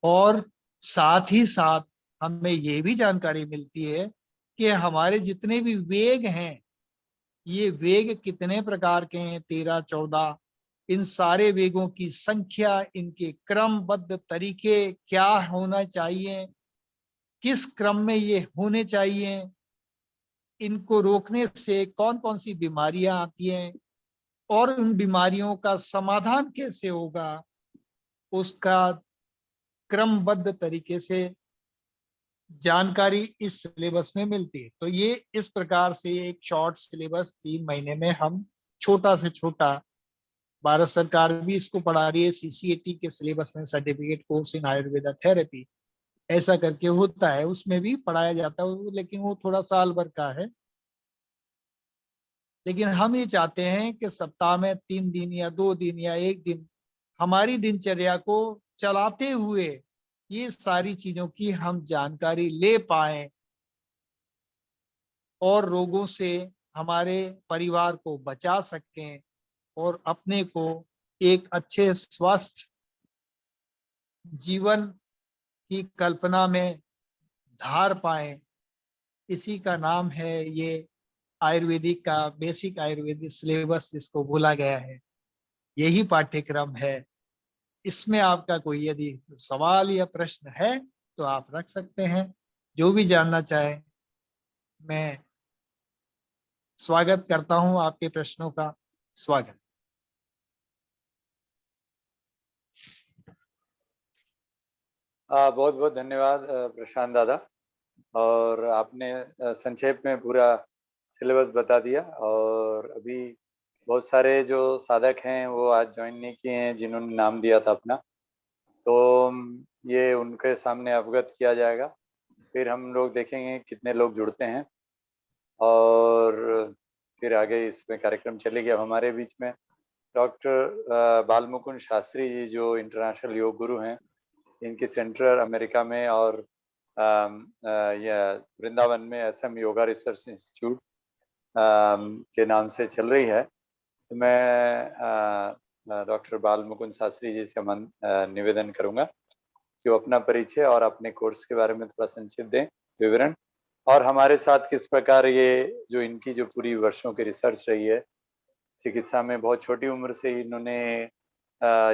Speaker 8: और साथ ही साथ हमें ये भी जानकारी मिलती है कि हमारे जितने भी वेग हैं, ये वेग कितने प्रकार के हैं, 13, 14। इन सारे वेगों की संख्या, इनके क्रमबद्ध तरीके क्या होना चाहिए, किस क्रम में ये होने चाहिए, इनको रोकने से कौन कौन सी बीमारियां आती हैं और उन बीमारियों का समाधान कैसे होगा, उसका क्रमबद्ध तरीके से जानकारी इस सिलेबस में मिलती है। तो ये इस प्रकार से एक शॉर्ट सिलेबस 3 महीने में हम छोटा से छोटा, भारत सरकार भी इसको पढ़ा रही है, CCAT के सिलेबस में certificate course in Ayurveda therapy ऐसा करके होता है, उसमें भी पढ़ाया जाता है, लेकिन वो थोड़ा साल भर का है। लेकिन हम ये चाहते हैं कि सप्ताह में 3 दिन या 2 दिन या 1 दिन हमारी दिनचर्या को चलाते हुए ये सारी चीजों की हम जानकारी ले पाए और रोगों से हमारे परिवार को बचा सकें और अपने को एक अच्छे स्वस्थ जीवन की कल्पना में धार पाए। इसी का नाम है ये आयुर्वेदिक का बेसिक आयुर्वेदिक सिलेबस, जिसको बोला गया है। यही पाठ्यक्रम है इसमें आपका कोई यदि सवाल या प्रश्न है तो आप रख सकते हैं, जो भी जानना चाहे। मैं स्वागत करता हूं आपके प्रश्नों का। स्वागत।
Speaker 2: बहुत बहुत धन्यवाद प्रशांत दादा, और आपने संक्षेप में पूरा सिलेबस बता दिया। और अभी बहुत सारे जो साधक हैं वो आज ज्वाइन नहीं किए हैं, जिन्होंने नाम दिया था अपना, तो ये उनके सामने अवगत किया जाएगा। फिर हम लोग देखेंगे कितने लोग जुड़ते हैं, और फिर आगे इसमें कार्यक्रम चलेगी। अब हमारे बीच में डॉक्टर बालमुकुंद शास्त्री जी, जो इंटरनेशनल योग गुरु हैं, इनकी सेंटर अमेरिका में और वृंदावन में SM योगा रिसर्च इंस्टीट्यूट के नाम से चल रही है। तो मैं डॉक्टर बालमुकुंद शास्त्री जी से निवेदन करूंगा कि वो अपना परिचय और अपने कोर्स के बारे में थोड़ा संक्षिप्त दें विवरण, और हमारे साथ किस प्रकार ये जो इनकी जो पूरी वर्षों की रिसर्च रही है चिकित्सा में, बहुत छोटी उम्र से इन्होंने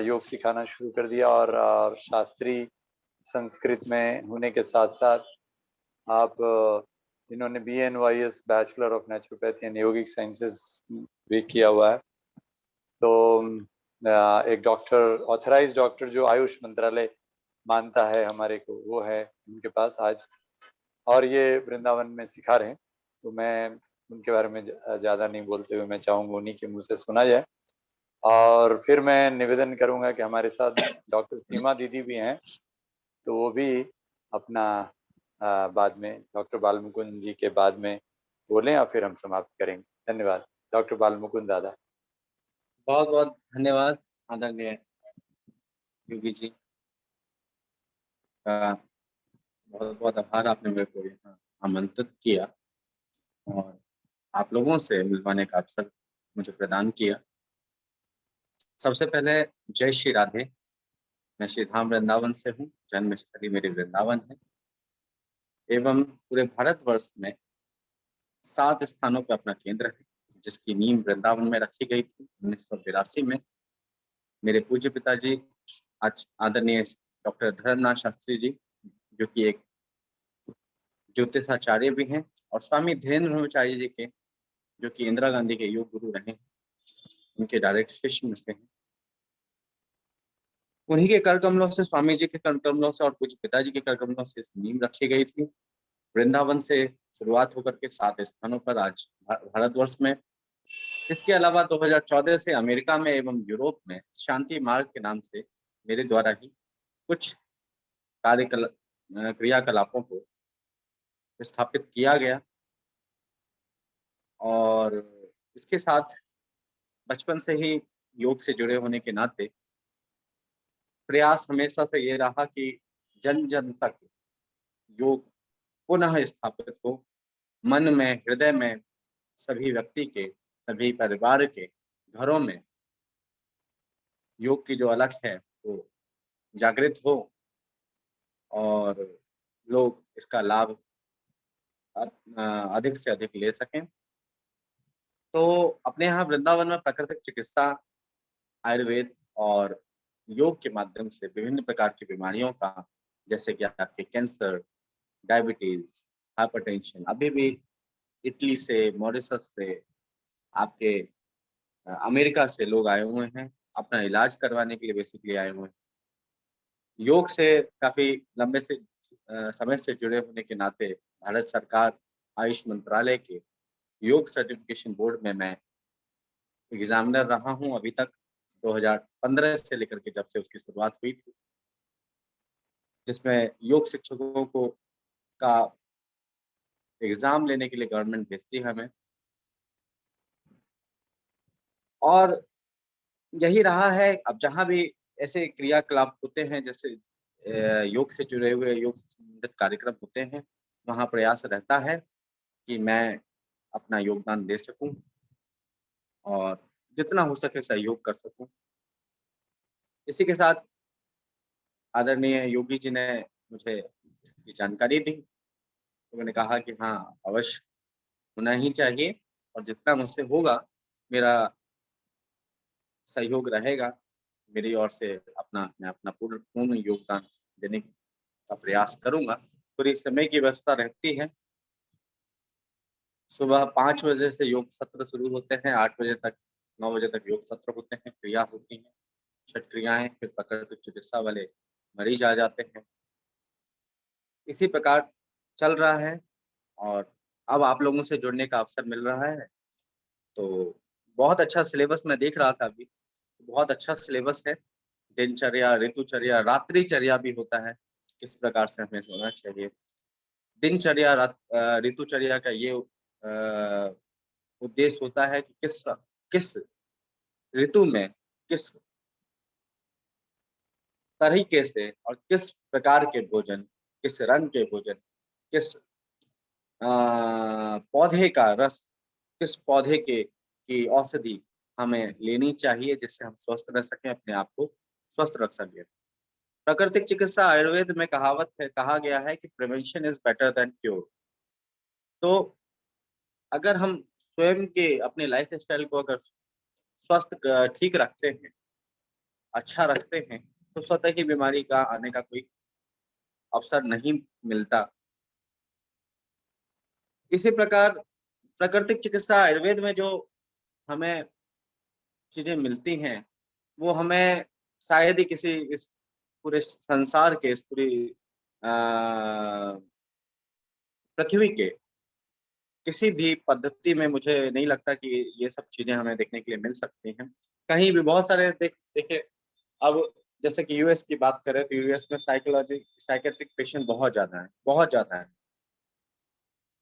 Speaker 2: योग सिखाना शुरू कर दिया, और शास्त्रीय संस्कृत में होने के साथ साथ आप इन्होंने BNYS bachelor of naturopathy and yogic sciences भी किया हुआ है। तो एक डॉक्टर, ऑथराइज्ड डॉक्टर जो आयुष मंत्रालय मानता है हमारे को, वो है उनके पास आज, और ये वृंदावन में सिखा रहे हैं। तो मैं उनके बारे में ज़्यादा नहीं बोलते हुए मैं चाहूँगा उन्हीं के मुँह से सुना जाए। और फिर मैं निवेदन करूँगा कि हमारे साथ डॉक्टर सीमा दीदी भी हैं, तो वो भी अपना बाद में डॉक्टर बालमुकुंद जी के बाद में बोलें, और फिर हम समाप्त करेंगे। धन्यवाद डॉक्टर बालमुकुंद दादा।
Speaker 9: बहुत बहुत धन्यवाद आदरणीय योगी जी का, बहुत बहुत आभार, आपने मेरे को यहाँ आमंत्रित किया और आप लोगों से मिलवाने का अवसर मुझे प्रदान किया। सबसे पहले जय श्री राधे। मैं श्री धाम वृंदावन से हूँ, जन्म स्थली मेरी वृंदावन है, एवं पूरे भारतवर्ष में 7 स्थानों पर अपना केंद्र है, जिसकी नींव वृंदावन में रखी गई थी 1982 में। मेरे पूज्य पिताजी आदरणीय डॉक्टर धर्मनाथ शास्त्री जी, जो कि एक ज्योतिषाचार्य भी हैं, और स्वामी धीरेन्द्र ब्रह्मचारी जी के, जो कि इंदिरा गांधी के योग गुरु रहे हैं, उनके डायरेक्ट शिष्य में से हैं। उन्हीं के कर कमलों से, स्वामी जी के कर कमलों से और पूज्य पिताजी के कर कमलों से इस नींव रखी गई थी। वृंदावन से शुरुआत होकर के 7 स्थानों पर आज भारतवर्ष में। इसके अलावा 2014 से अमेरिका में एवं यूरोप में शांति मार्ग के नाम से मेरे द्वारा ही कुछ क्रियाकलापों को स्थापित किया गया, और इसके साथ बचपन से ही योग से जुड़े होने के नाते प्रयास हमेशा से ये रहा कि जन जन तक योग पुनः स्थापित हो, मन में, हृदय में, सभी व्यक्ति के, सभी परिवार के घरों में योग की जो अलख है वो जागृत हो, और लोग इसका लाभ अधिक से अधिक ले सकें। तो अपने यहाँ वृंदावन में प्राकृतिक चिकित्सा, आयुर्वेद और योग के माध्यम से विभिन्न प्रकार की बीमारियों का, जैसे कि आपके कैंसर, डायबिटीज, हाइपरटेंशन, अभी भी इटली से, मॉरिशस से, आपके अमेरिका से लोग आए हुए हैं अपना इलाज करवाने के लिए, बेसिकली आए हुए हैं। योग से काफी लंबे से समय से जुड़े होने के नाते भारत सरकार आयुष मंत्रालय के योग सर्टिफिकेशन बोर्ड में मैं एग्जामिनर रहा हूं अभी तक, 2015 से लेकर के जब से उसकी शुरुआत हुई थी, जिसमें योग शिक्षकों को का एग्जाम लेने के लिए गवर्नमेंट भेजती है हमें। और यही रहा है, अब जहाँ भी ऐसे क्रियाकलाप होते हैं, जैसे योग से जुड़े हुए, योग से संबंधित कार्यक्रम होते हैं, वहाँ प्रयास रहता है कि मैं अपना योगदान दे सकूं और जितना हो सके सहयोग कर सकूं। इसी के साथ आदरणीय योगी जी ने मुझे इसकी जानकारी दी, तो मैंने कहा कि हाँ, अवश्य होना ही चाहिए, और जितना मुझसे होगा मेरा सहयोग रहेगा मेरी ओर से मैं अपना पूर्ण योगदान देने का प्रयास करूंगा। पूरी समय की व्यवस्था रहती है। सुबह 5 बजे से योग सत्र शुरू होते हैं, 8 बजे तक 9 बजे तक योग सत्र होते हैं, क्रिया होती हैं, 6 क्रियाएं, फिर प्राकृतिक चिकित्सा वाले मरीज आ जाते हैं। इसी प्रकार चल रहा है और अब आप लोगों से जुड़ने का अवसर मिल रहा है। तो बहुत अच्छा सिलेबस मैं देख रहा था अभी, बहुत अच्छा सिलेबस है। दिनचर्या, ऋतुचर्या, रात्रिचर्या भी होता है, किस प्रकार से हमें सोना चाहिए। दिनचर्या, ऋतुचर्या का ये उद्देश्य होता है कि किस ऋतु में किस तरीके से और किस प्रकार के भोजन, किस रंग के भोजन, किस पौधे का रस, किस पौधे की औषधि हमें लेनी चाहिए जिससे हम स्वस्थ रह सकें, अपने आप को स्वस्थ रख सकें। प्राकृतिक चिकित्सा आयुर्वेद में कहा गया है कि prevention is better than cure. तो अगर हम स्वयं के अपने लाइफ स्टाइल को अगर स्वस्थ ठीक रखते हैं, अच्छा रखते हैं, तो स्वतः ही बीमारी का आने का कोई अवसर नहीं मिलता। इसी प्रकार प्राकृतिक चिकित्सा आयुर्वेद में जो हमें चीजें मिलती हैं, वो हमें शायद ही किसी इस पूरे संसार के, इस पूरी पृथ्वी के किसी भी पद्धति में मुझे नहीं लगता कि ये सब चीजें हमें देखने के लिए मिल सकती हैं। कहीं भी बहुत सारे देखिए, अब जैसे कि यूएस की बात करें तो यूएस में साइकेट्रिक पेशेंट बहुत ज्यादा है।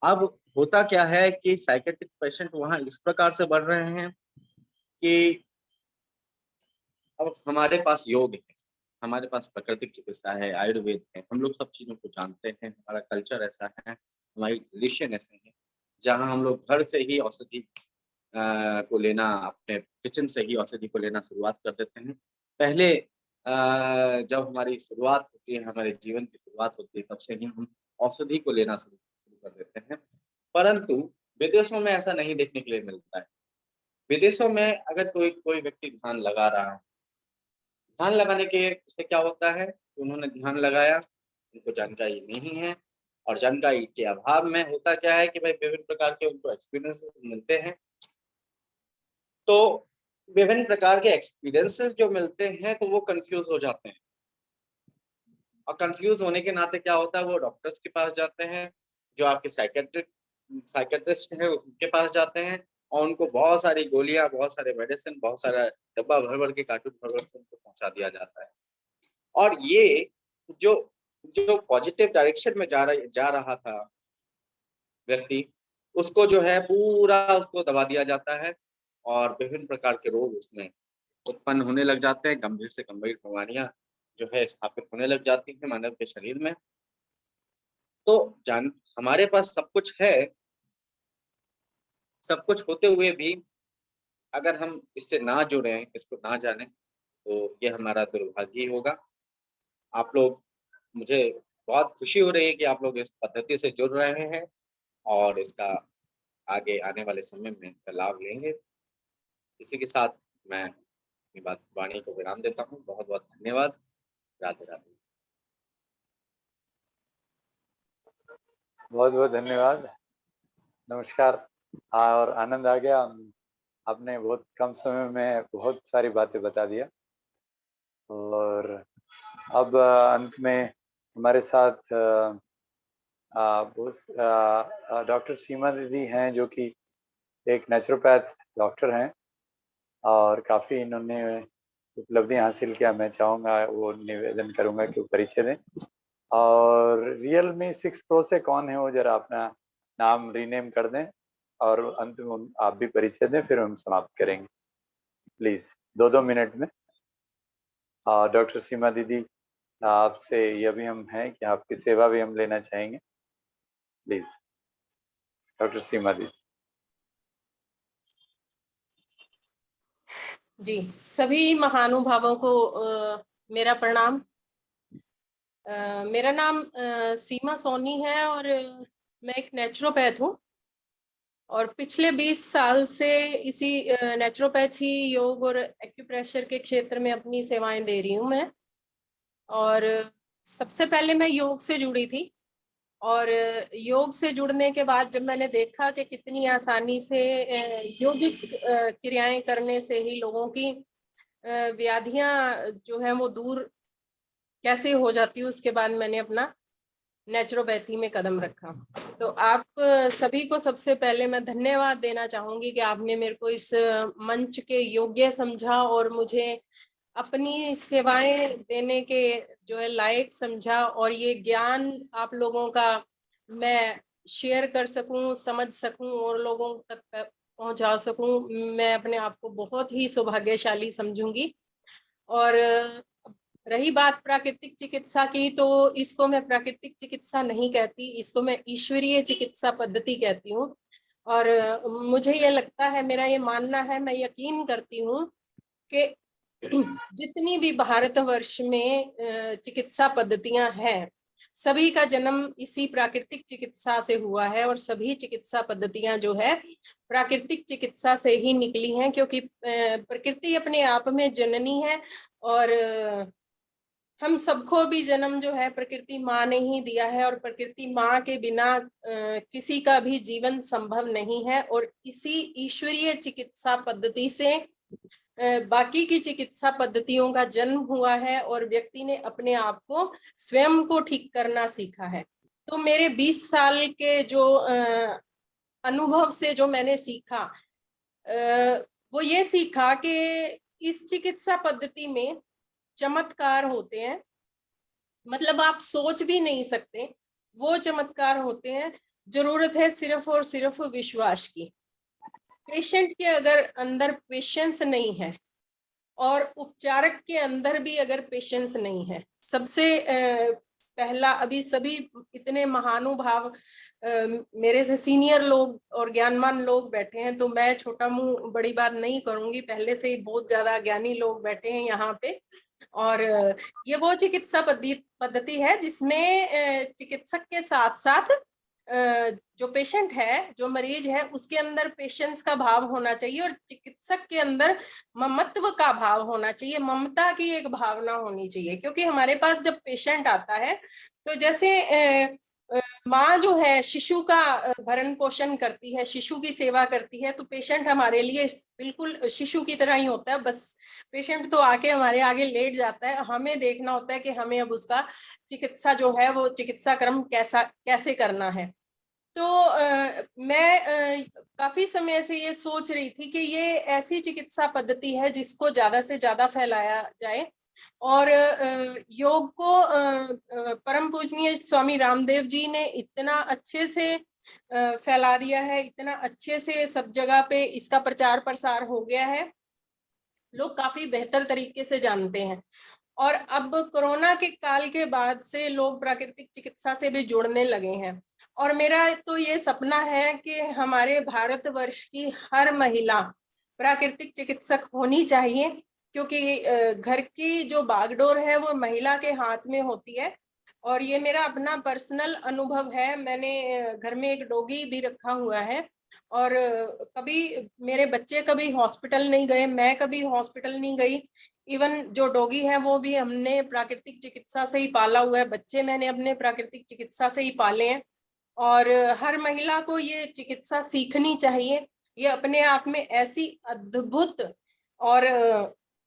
Speaker 9: अब होता क्या है कि साइकेट्रिक पेशेंट वहाँ इस प्रकार से बढ़ रहे हैं कि अब हमारे पास योग है, हमारे पास प्राकृतिक चिकित्सा है, आयुर्वेद है, हम लोग सब चीजों को जानते हैं, हमारा कल्चर ऐसा है, हमारी ट्रेडिशन ऐसे है, जहाँ हम लोग घर से ही औषधि को लेना, अपने किचन से ही औषधि को लेना शुरुआत कर देते हैं। पहले जब हमारी शुरुआत होती है, हमारे जीवन की शुरुआत होती है, तब से ही हम औषधि को लेना शुरू कर देते हैं। परंतु विदेशों में ऐसा नहीं देखने के लिए मिलता है। विदेशों में अगर कोई व्यक्ति ध्यान लगा रहा है, ध्यान लगाने के से क्या होता है, उन्होंने ध्यान लगाया, उनको जानकारी नहीं है, और जानकारी के अभाव में होता क्या है कि भाई विभिन्न प्रकार के उनको एक्सपीरियंस मिलते हैं। तो विभिन्न प्रकार के एक्सपीरियंसेस जो मिलते हैं तो वो कंफ्यूज हो जाते हैं, और कंफ्यूज होने के नाते क्या होता है, वो डॉक्टर्स के पास जाते हैं, जो आपके साइकेट्रिस्ट हैं उनके पास जाते हैं, और उनको बहुत सारी गोलियां, बहुत सारे मेडिसिन, बहुत सारा डब्बा भर के कार्टून भर के उनको पहुंचा दिया जाता है। और ये जो पॉजिटिव डायरेक्शन में जा रहा था व्यक्ति, उसको जो है पूरा उसको दबा दिया जाता है, और विभिन्न प्रकार के रोग उसमें उत्पन्न होने लग जाते हैं। गंभीर से गंभीर बीमारियां जो है स्थापित होने लग जाती हैं मानव के शरीर में। तो हमारे पास सब कुछ है, सब कुछ होते हुए भी अगर हम इससे ना जुड़े, इसको ना जाने, तो ये हमारा दुर्भाग्य ही होगा। आप लोग, मुझे बहुत खुशी हो रही है कि आप लोग इस पद्धति से जुड़ रहे हैं और इसका आगे आने वाले समय में इसका लाभ लेंगे। इसी के साथ मैं अपनी वाणी को विराम देता हूँ। बहुत बहुत धन्यवाद। राधे राधे।
Speaker 2: बहुत बहुत धन्यवाद, नमस्कार। और आनंद आ गया, आपने बहुत कम समय में बहुत सारी बातें बता दिया। और अब अंत में हमारे साथ डॉक्टर सीमा दीदी हैं, जो कि एक नेचुरोपैथ डॉक्टर हैं, और काफ़ी इन्होंने उपलब्धि हासिल किया। मैं चाहूँगा, वो निवेदन करूँगा कि वो परिचय दें। और रियलमी 6 प्रो से कौन है वो, जरा अपना नाम रीनेम कर दें, और अंत में आप भी परिचय दें, फिर हम समाप्त करेंगे प्लीज 2-2 मिनट में। डॉक्टर सीमा दीदी, आपसे यह भी हम हैं कि आपकी सेवा भी हम लेना चाहेंगे, प्लीज डॉक्टर सीमा दीदी।
Speaker 10: जी, सभी महानुभावों को मेरा प्रणाम। मेरा नाम सीमा सोनी है और मैं एक नेचुरोपैथ हूँ। और पिछले 20 साल से इसी नेचुरोपैथी, योग और एक्यूप्रेशर के क्षेत्र में अपनी सेवाएं दे रही हूँ मैं। और सबसे पहले मैं योग से जुड़ी थी, और योग से जुड़ने के बाद जब मैंने देखा कि कितनी आसानी से योगिक क्रियाएं करने से ही लोगों की व्याधियां जो है वो दूर कैसे हो जाती है, उसके बाद मैंने अपना नेचुरोपैथी में कदम रखा। तो आप सभी को सबसे पहले मैं धन्यवाद देना चाहूंगी कि आपने मेरे को इस मंच के योग्य समझा और मुझे अपनी सेवाएं देने के जो है लायक समझा, और ये ज्ञान आप लोगों का मैं शेयर कर सकूं, समझ सकूं और लोगों तक पहुंचा सकूं, मैं अपने आप को बहुत ही सौभाग्यशाली समझूंगी। और रही बात प्राकृतिक चिकित्सा की, तो इसको मैं प्राकृतिक चिकित्सा नहीं कहती, इसको मैं ईश्वरीय चिकित्सा पद्धति कहती हूँ। और मुझे ये लगता है, मेरा ये मानना है, मैं यकीन करती हूँ कि जितनी भी भारतवर्ष में चिकित्सा पद्धतियां हैं, सभी का जन्म इसी प्राकृतिक चिकित्सा से हुआ है, और सभी चिकित्सा पद्धतियां जो है प्राकृतिक चिकित्सा से ही निकली हैं, क्योंकि प्रकृति अपने आप में जननी है, और हम सबको भी जन्म जो है प्रकृति माँ ने ही दिया है, और प्रकृति माँ के बिना किसी का भी जीवन संभव नहीं है। और इसी ईश्वरीय चिकित्सा पद्धति से बाकी की चिकित्सा पद्धतियों का जन्म हुआ है, और व्यक्ति ने अपने आप को स्वयं को ठीक करना सीखा है। तो मेरे 20 साल के जो अनुभव से जो मैंने सीखा, वो ये सीखा कि इस चिकित्सा पद्धति में चमत्कार होते हैं, मतलब आप सोच भी नहीं सकते वो चमत्कार होते हैं। जरूरत है सिर्फ और सिर्फ विश्वास की। पेशेंट के अगर अंदर पेशेंस नहीं है, और उपचारक के अंदर भी अगर पेशेंस नहीं है, सबसे पहला, अभी सभी इतने महानुभाव मेरे से सीनियर लोग और ज्ञानवान लोग बैठे हैं, तो मैं छोटा मुंह बड़ी बात नहीं करूंगी, पहले से ही बहुत ज्यादा ज्ञानी लोग बैठे हैं यहाँ पे। और ये वो चिकित्सा पद्धति है जिसमें चिकित्सक के साथ साथ जो पेशेंट है, जो मरीज है, उसके अंदर पेशेंस का भाव होना चाहिए, और चिकित्सक के अंदर ममत्व का भाव होना चाहिए, ममता की एक भावना होनी चाहिए। क्योंकि हमारे पास जब पेशेंट आता है, तो जैसे माँ जो है शिशु का भरण पोषण करती है, शिशु की सेवा करती है, तो पेशेंट हमारे लिए बिल्कुल शिशु की तरह ही होता है। बस पेशेंट तो आके हमारे आगे लेट जाता है, हमें देखना होता है कि हमें अब उसका चिकित्सा जो है वो चिकित्सा क्रम कैसे करना है। तो मैं काफी समय से ये सोच रही थी कि ये ऐसी चिकित्सा पद्धति है जिसको ज्यादा से ज्यादा फैलाया जाए, और योग को परम पूजनीय स्वामी रामदेव जी ने इतना अच्छे से फैला दिया है, इतना अच्छे से सब जगह पे इसका प्रचार प्रसार हो गया है, लोग काफी बेहतर तरीके से जानते हैं। और अब कोरोना के काल के बाद से लोग प्राकृतिक चिकित्सा से भी जुड़ने लगे हैं, और मेरा तो ये सपना है कि हमारे भारतवर्ष की हर महिला प्राकृतिक चिकित्सक होनी चाहिए, क्योंकि घर की जो बागडोर है वो महिला के हाथ में होती है। और ये मेरा अपना पर्सनल अनुभव है, मैंने घर में एक डॉगी भी रखा हुआ है, और कभी मेरे बच्चे कभी हॉस्पिटल नहीं गए, मैं कभी हॉस्पिटल नहीं गई। इवन जो डॉगी है वो भी हमने प्राकृतिक चिकित्सा से ही पाला हुआ है, बच्चे मैंने अपने प्राकृतिक चिकित्सा से ही पाले हैं। और हर महिला को ये चिकित्सा सीखनी चाहिए। ये अपने आप में ऐसी अद्भुत और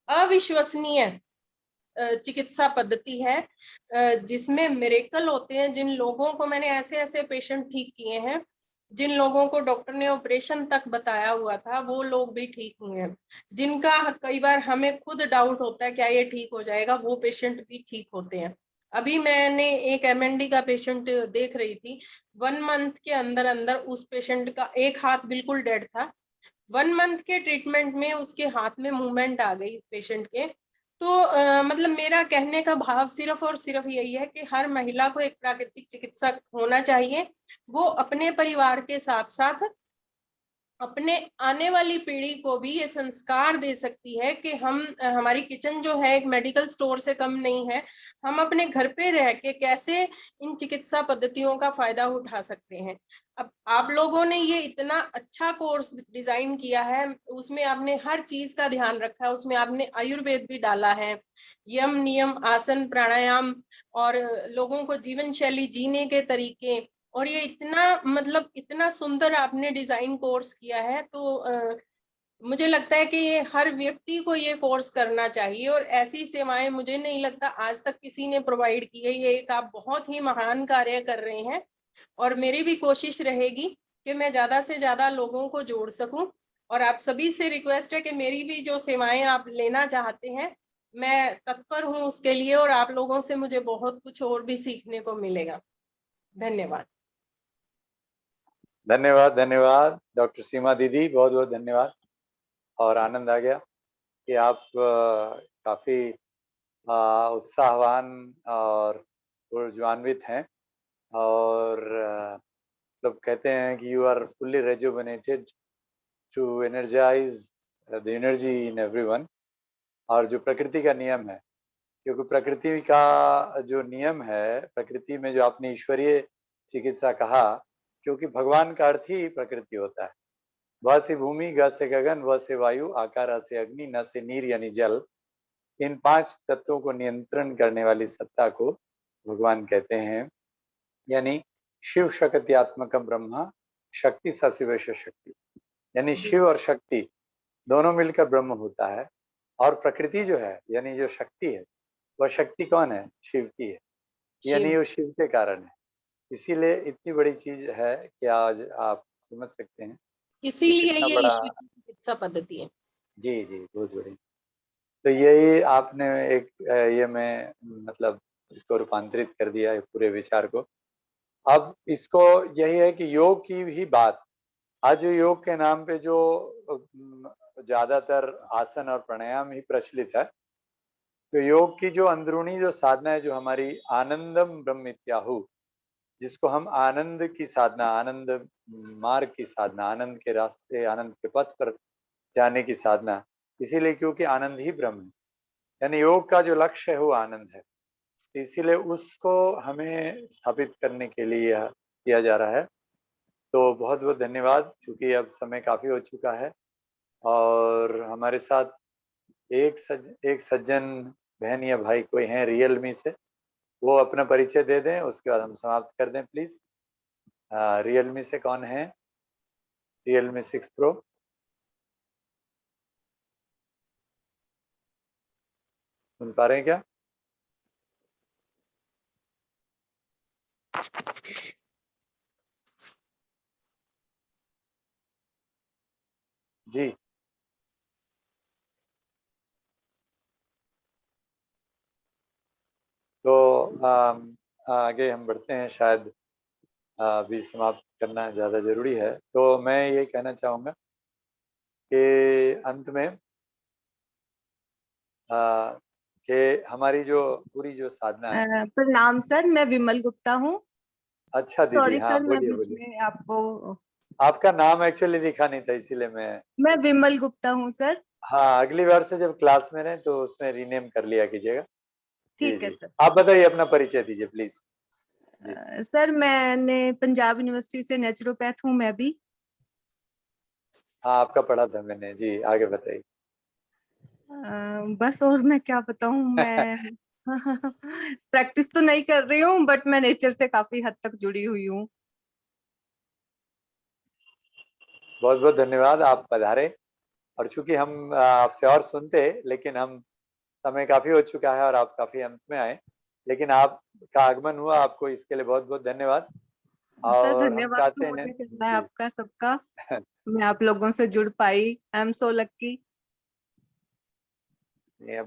Speaker 10: अविश्वसनीय चिकित्सा पद्धति है जिसमें मिरेकल होते हैं। जिन लोगों को मैंने ऐसे पेशेंट ठीक किए हैं, जिन लोगों को डॉक्टर ने ऑपरेशन तक बताया हुआ था, वो लोग भी ठीक हुए हैं। जिनका कई बार हमें खुद डाउट होता है क्या ये ठीक हो जाएगा, वो पेशेंट भी ठीक होते हैं। अभी मैंने एक MND का पेशेंट देख रही थी, 1 मंथ के अंदर अंदर उस पेशेंट का एक हाथ बिल्कुल डेड था। 1 मंथ के ट्रीटमेंट में उसके हाथ में मूवमेंट आ गई पेशेंट के। तो मतलब मेरा कहने का भाव सिर्फ और सिर्फ यही है कि हर महिला को एक प्राकृतिक चिकित्सक होना चाहिए। वो अपने परिवार के साथ साथ अपने आने वाली पीढ़ी को भी ये संस्कार दे सकती है कि हमारी किचन जो है एक मेडिकल स्टोर से कम नहीं है। हम अपने घर पे रह के कैसे इन चिकित्सा पद्धतियों का फायदा उठा सकते हैं। अब आप लोगों ने ये इतना अच्छा कोर्स डिजाइन किया है, उसमें आपने हर चीज का ध्यान रखा है, उसमें आपने आयुर्वेद भी डाला है, यम नियम आसन प्राणायाम और लोगों को जीवन शैली जीने के तरीके, और ये इतना मतलब इतना सुंदर आपने डिजाइन कोर्स किया है। तो मुझे लगता है कि ये हर व्यक्ति को ये कोर्स करना चाहिए, और ऐसी सेवाएं मुझे नहीं लगता आज तक किसी ने प्रोवाइड की है। ये एक आप बहुत ही महान कार्य कर रहे हैं, और मेरी भी कोशिश रहेगी कि मैं ज्यादा से ज्यादा लोगों को जोड़ सकूं। और आप सभी से रिक्वेस्ट है कि मेरी भी जो सेवाएं आप लेना चाहते हैं, मैं तत्पर हूं उसके लिए, और आप लोगों से मुझे बहुत कुछ और भी सीखने को मिलेगा। धन्यवाद।
Speaker 2: धन्यवाद, धन्यवाद डॉक्टर सीमा दीदी, बहुत बहुत धन्यवाद। और आनंद आ गया कि आप काफी उत्साहवान और ऊर्जान्वित हैं, और मतलब कहते हैं कि you are fully rejuvenated to energise the energy in everyone. और जो प्रकृति का नियम है, क्योंकि प्रकृति का जो नियम है, प्रकृति में जो आपने ईश्वरीय चिकित्सा कहा, क्योंकि भगवान का अर्थ ही प्रकृति होता है। व से भूमि, ग से गगन, व से वायु, आकार से अग्नि, न से नीर यानी जल। इन 5 तत्वों को नियंत्रण करने वाली सत्ता को भगवान कहते हैं। यानी शिव शक्त्यात्मकम ब्रह्मा, शक्ति सशिवेश शक्ति, यानी शिव और शक्ति दोनों मिलकर ब्रह्म होता है। और प्रकृति जो है, यानी जो शक्ति है, वह शक्ति कौन है? शिव की है, यानी वो शिव के कारण है। इसीलिए इतनी बड़ी चीज है कि आज आप समझ सकते हैं,
Speaker 10: इसीलिए
Speaker 2: कितना
Speaker 10: ये
Speaker 2: बड़ा।
Speaker 10: ईश्वर की चिकित्सा पद्धति है।
Speaker 2: जी जी, बहुत बड़ी। तो यही आपने एक ये मैं मतलब इसको रूपांतरित कर दिया है पूरे विचार को। अब इसको यही है कि योग की ही बात, आज योग के नाम पे जो ज्यादातर आसन और प्राणायाम ही प्रचलित है, तो योग की जो अंदरूनी जो साधना है, जो हमारी आनंदम ब्रह्मित्याहु, जिसको हम आनंद की साधना, आनंद मार्ग की साधना, आनंद के रास्ते, आनंद के पथ पर जाने की साधना, इसीलिए क्योंकि आनंद ही ब्रह्म है, यानी योग का जो लक्ष्य है वो आनंद है। इसीलिए उसको हमें स्थापित करने के लिए यह किया जा रहा है। तो बहुत बहुत धन्यवाद, क्योंकि अब समय काफी हो चुका है, और हमारे साथ एक सज्जन बहन या भाई कोई हैं रियलमी से, वो अपना परिचय दे दें, उसके बाद हम समाप्त कर दें प्लीज। रियलमी से कौन है? Realme 6 pro. सुन पा रहे हैं क्या? जी, तो आगे हम बढ़ते हैं, शायद अभी समाप्त करना ज़्यादा ज़रूरी है। तो मैं ये कहना चाहूँगा कि अंत में कि हमारी जो पूरी जो साधना है।
Speaker 11: प्रणाम सर, मैं विमल गुप्ता हूँ।
Speaker 2: अच्छा दीदी,
Speaker 11: सॉरी
Speaker 2: हाँ
Speaker 11: सर, मैं
Speaker 2: बोलिए
Speaker 11: बीच
Speaker 2: बोलिए।
Speaker 11: में आपको।
Speaker 2: आपका नाम एक्चुअली लिखा नहीं था, इसीलिए
Speaker 11: मैं विमल गुप्ता हूँ सर।
Speaker 2: हाँ, अगली बार से जब क्लास में रहे तो उसमें रीनेम कर लिया कीजिएगा। जी
Speaker 11: ठीक है
Speaker 2: जी,
Speaker 11: सर।
Speaker 2: आप बताइए, अपना परिचय दीजिए प्लीज। जी।
Speaker 11: सर मैंने पंजाब यूनिवर्सिटी से नेचुरोपैथ हूँ मैं भी।
Speaker 2: हाँ, आपका पढ़ा था मैंने। जी, आगे बताइए।
Speaker 11: बस और मैं क्या बताऊँ, मैं प्रैक्टिस तो नहीं कर रही हूँ, बट मैं नेचर से काफी हद तक जुड़ी हुई हूँ।
Speaker 2: बहुत बहुत धन्यवाद, आप पधारे। और चूंकि हम आपसे और सुनते, लेकिन हम समय काफी हो चुका है और आप काफी अंत में आए, लेकिन आपका आगमन हुआ, आपको इसके लिए बहुत बहुत धन्यवाद।
Speaker 11: सर
Speaker 2: और हम
Speaker 11: धन्यवाद तो
Speaker 2: चाहते हैं
Speaker 11: मुझे करना है
Speaker 2: जी।
Speaker 11: आपका सबका। मैं आप लोगों से जुड़ पाई, आई एम सो लकी।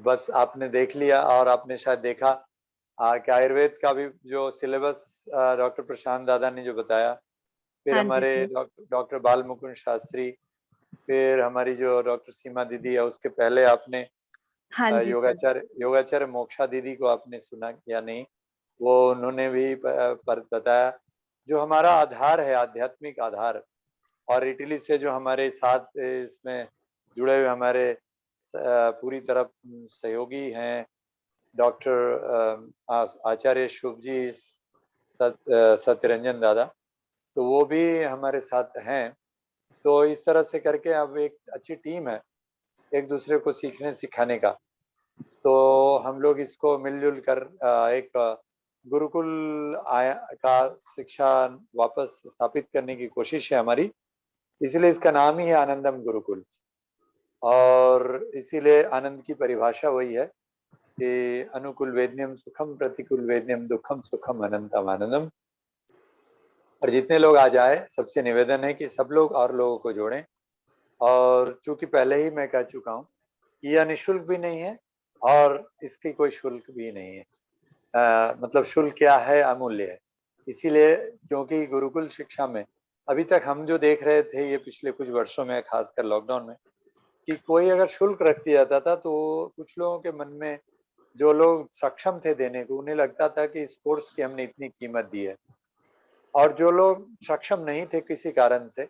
Speaker 2: बस आपने देख लिया, और आपने शायद देखा कि आयुर्वेद का भी जो सिलेबस डॉक्टर प्रशांत दादा ने जो बताया, फिर
Speaker 11: हाँ जी
Speaker 2: हमारे
Speaker 11: सर।
Speaker 2: डॉक्टर बाल मुकुंद शास्त्री, फिर हमारी जो डॉक्टर सीमा दीदी है, उसके पहले आपने
Speaker 11: हाँ जी सर।
Speaker 2: योगाचार्य मोक्षा दीदी को आपने सुना या नहीं? वो उन्होंने भी पर बताया, जो हमारा आधार है, आध्यात्मिक आधार, और इटली से जो हमारे साथ इसमें जुड़े हुए हमारे पूरी तरफ सहयोगी हैं, डॉक्टर आचार्य शुभजी सत्यरंजन दादा, तो वो भी हमारे साथ हैं। तो इस तरह से करके अब एक अच्छी टीम है एक दूसरे को सीखने सिखाने का। तो हम लोग इसको मिलजुल कर एक गुरुकुल का शिक्षा वापस स्थापित करने की कोशिश है हमारी, इसलिए इसका नाम ही है आनंदम गुरुकुल। और इसीलिए आनंद की परिभाषा वही है कि अनुकूल वेद्यम सुखम, प्रतिकूल वेद्यम दुखम, सुखम अनंतम आनंदम। और जितने लोग आ जाए, सबसे निवेदन है कि सब लोग और लोगों को जोड़ें। और चूंकि पहले ही मैं कह चुका हूँ कि यह निःशुल्क भी नहीं है और इसकी कोई शुल्क भी नहीं है। मतलब शुल्क क्या है? अमूल्य है। इसीलिए क्योंकि गुरुकुल शिक्षा में अभी तक हम जो देख रहे थे ये पिछले कुछ वर्षों में, खासकर लॉकडाउन में, कि कोई अगर शुल्क रख दिया जाता था तो कुछ लोगों के मन में, जो लोग सक्षम थे देने को, उन्हें लगता था कि इस कोर्स की हमने इतनी कीमत दी है। और जो लोग सक्षम नहीं थे किसी कारण से,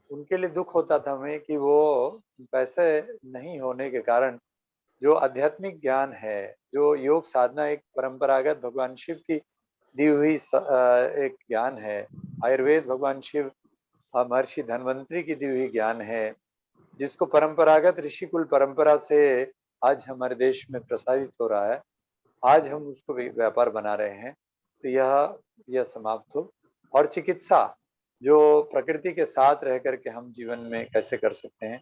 Speaker 2: उनके लिए दुख होता था हमें कि वो पैसे नहीं होने के कारण जो आध्यात्मिक ज्ञान है, जो योग साधना एक परंपरागत भगवान शिव की दी हुई एक ज्ञान है, आयुर्वेद भगवान शिव महर्षि धन्वंतरी की दी हुई ज्ञान है, जिसको परंपरागत ऋषिकुल परंपरा से आज हमारे देश में प्रसारित हो रहा है, आज हम उसको व्यापार बना रहे हैं। तो यह समाप्त हो। और चिकित्सा जो प्रकृति के साथ रह करके हम जीवन में कैसे कर सकते हैं,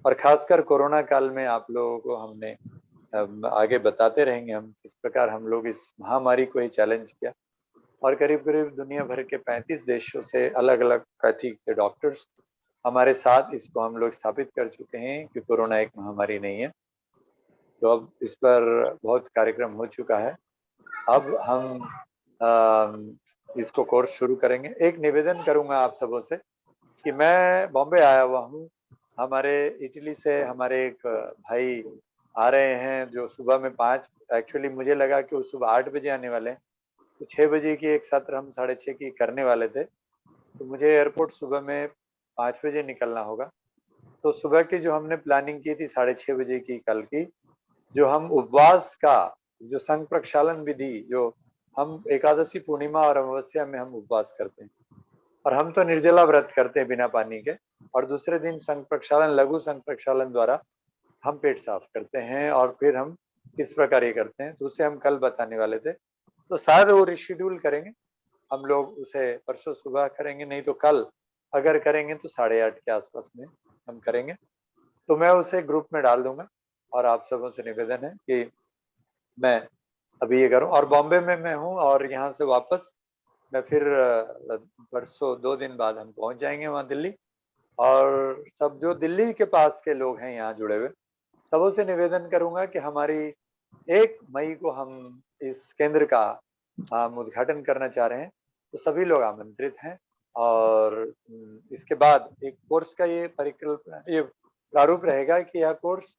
Speaker 2: और खासकर कोरोना काल में आप लोगों को हमने आगे बताते रहेंगे हम किस प्रकार हम लोग इस महामारी को ही चैलेंज किया। और करीब करीब दुनिया भर के 35 देशों से अलग अलग पैथी के डॉक्टर्स हमारे साथ इसको हम लोग स्थापित कर चुके हैं कि कोरोना एक महामारी नहीं है। तो अब इस पर बहुत कार्यक्रम हो चुका है। अब हम इसको कोर्स शुरू करेंगे। एक निवेदन करूंगा आप सबों से कि मैं बॉम्बे आया हुआ हूँ, हमारे इटली से हमारे एक भाई आ रहे हैं जो सुबह में 5, एक्चुअली मुझे लगा कि वो सुबह 8 बजे आने वाले हैं, तो 6 बजे की एक सत्र हम 6:30 की करने वाले थे, तो मुझे एयरपोर्ट सुबह में 5 बजे निकलना होगा। तो सुबह की जो हमने प्लानिंग की थी 6:30 बजे की कल की, जो हम उपवास का जो संघ प्रक्षालन विधि, जो हम एकादशी पूर्णिमा और अमावस्या में हम उपवास करते हैं, और हम तो निर्जला व्रत करते हैं बिना पानी के, और दूसरे दिन संघ प्रक्षालन, लघु संघ प्रक्षालन द्वारा हम पेट साफ करते हैं, और फिर हम किस प्रकार ये करते हैं तो उसे हम कल बताने वाले थे। तो शायद वो रिशेड्यूल करेंगे, हम लोग उसे परसों सुबह करेंगे, नहीं तो कल अगर करेंगे तो 8:30 के आसपास में हम करेंगे। तो मैं उसे ग्रुप में डाल दूंगा, और आप सबों से निवेदन है कि मैं अभी ये करूं। और बॉम्बे में मैं हूं, और यहाँ से वापस मैं फिर परसों 2 दिन बाद हम पहुंच जाएंगे वहाँ दिल्ली। और सब जो दिल्ली के पास के लोग हैं यहाँ जुड़े हुए, सबों से निवेदन करूंगा कि हमारी 1 मई को हम इस केंद्र का उद्घाटन करना चाह रहे हैं, तो सभी लोग आमंत्रित हैं। और इसके बाद एक कोर्स का ये प्रारूप रहेगा कि यह कोर्स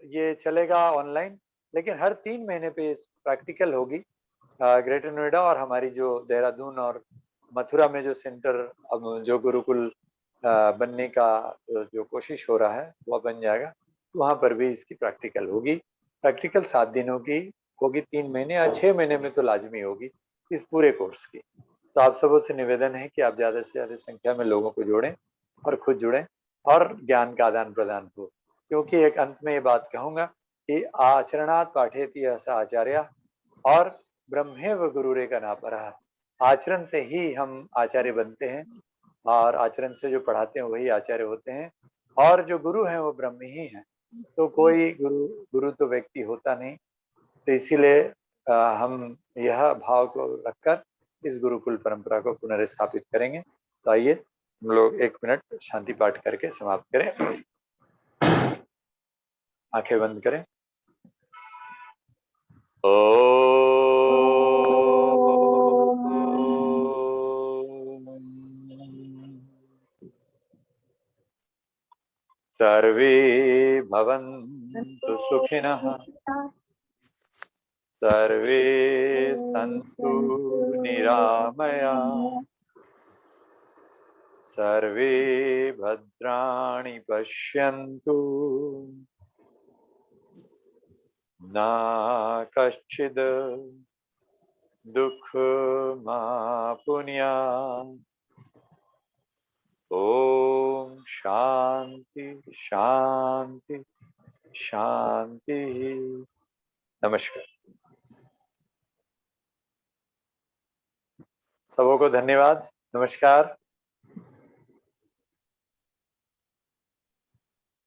Speaker 2: ये चलेगा ऑनलाइन, लेकिन हर 3 महीने पे प्रैक्टिकल होगी। ग्रेटर नोएडा और हमारी जो देहरादून और मथुरा में जो सेंटर अब जो गुरुकुल बनने का जो कोशिश हो रहा है वह बन जाएगा, वहाँ पर भी इसकी प्रैक्टिकल होगी। प्रैक्टिकल 7 दिनों की होगी, 3 महीने या 6 महीने में तो लाजमी होगी इस पूरे कोर्स की। तो आप सबों से निवेदन है कि आप ज़्यादा से ज़्यादा संख्या में लोगों को जोड़ें और खुद जुड़ें और ज्ञान का आदान प्रदान हो। क्योंकि एक अंत में ये बात कहूँगा कि आचरणात् पाठेति यः आचार्य और ब्रह्मेव गुरुरेव न परः। आचरण से ही हम आचार्य बनते हैं, और आचरण से जो पढ़ाते हैं वही आचार्य होते हैं, और जो गुरु हैं वो ब्रह्म ही हैं। तो कोई गुरु तो व्यक्ति होता नहीं। तो इसीलिए हम यह भाव को रखकर इस गुरुकुल परंपरा को पुनर्स्थापित करेंगे। तो आइए हम लोग 1 मिनट शांति पाठ करके समाप्त करें। आंखें बंद करें। सर्वे भवन्तु सुखिनः, सर्वे सन्तु निरामया, सर्वे भद्राणि पश्यन्तु ना कश्चिद् दुःखमाप्नुयात्। ओम शांति शांति शांति। नमस्कार। सबों को धन्यवाद। नमस्कार।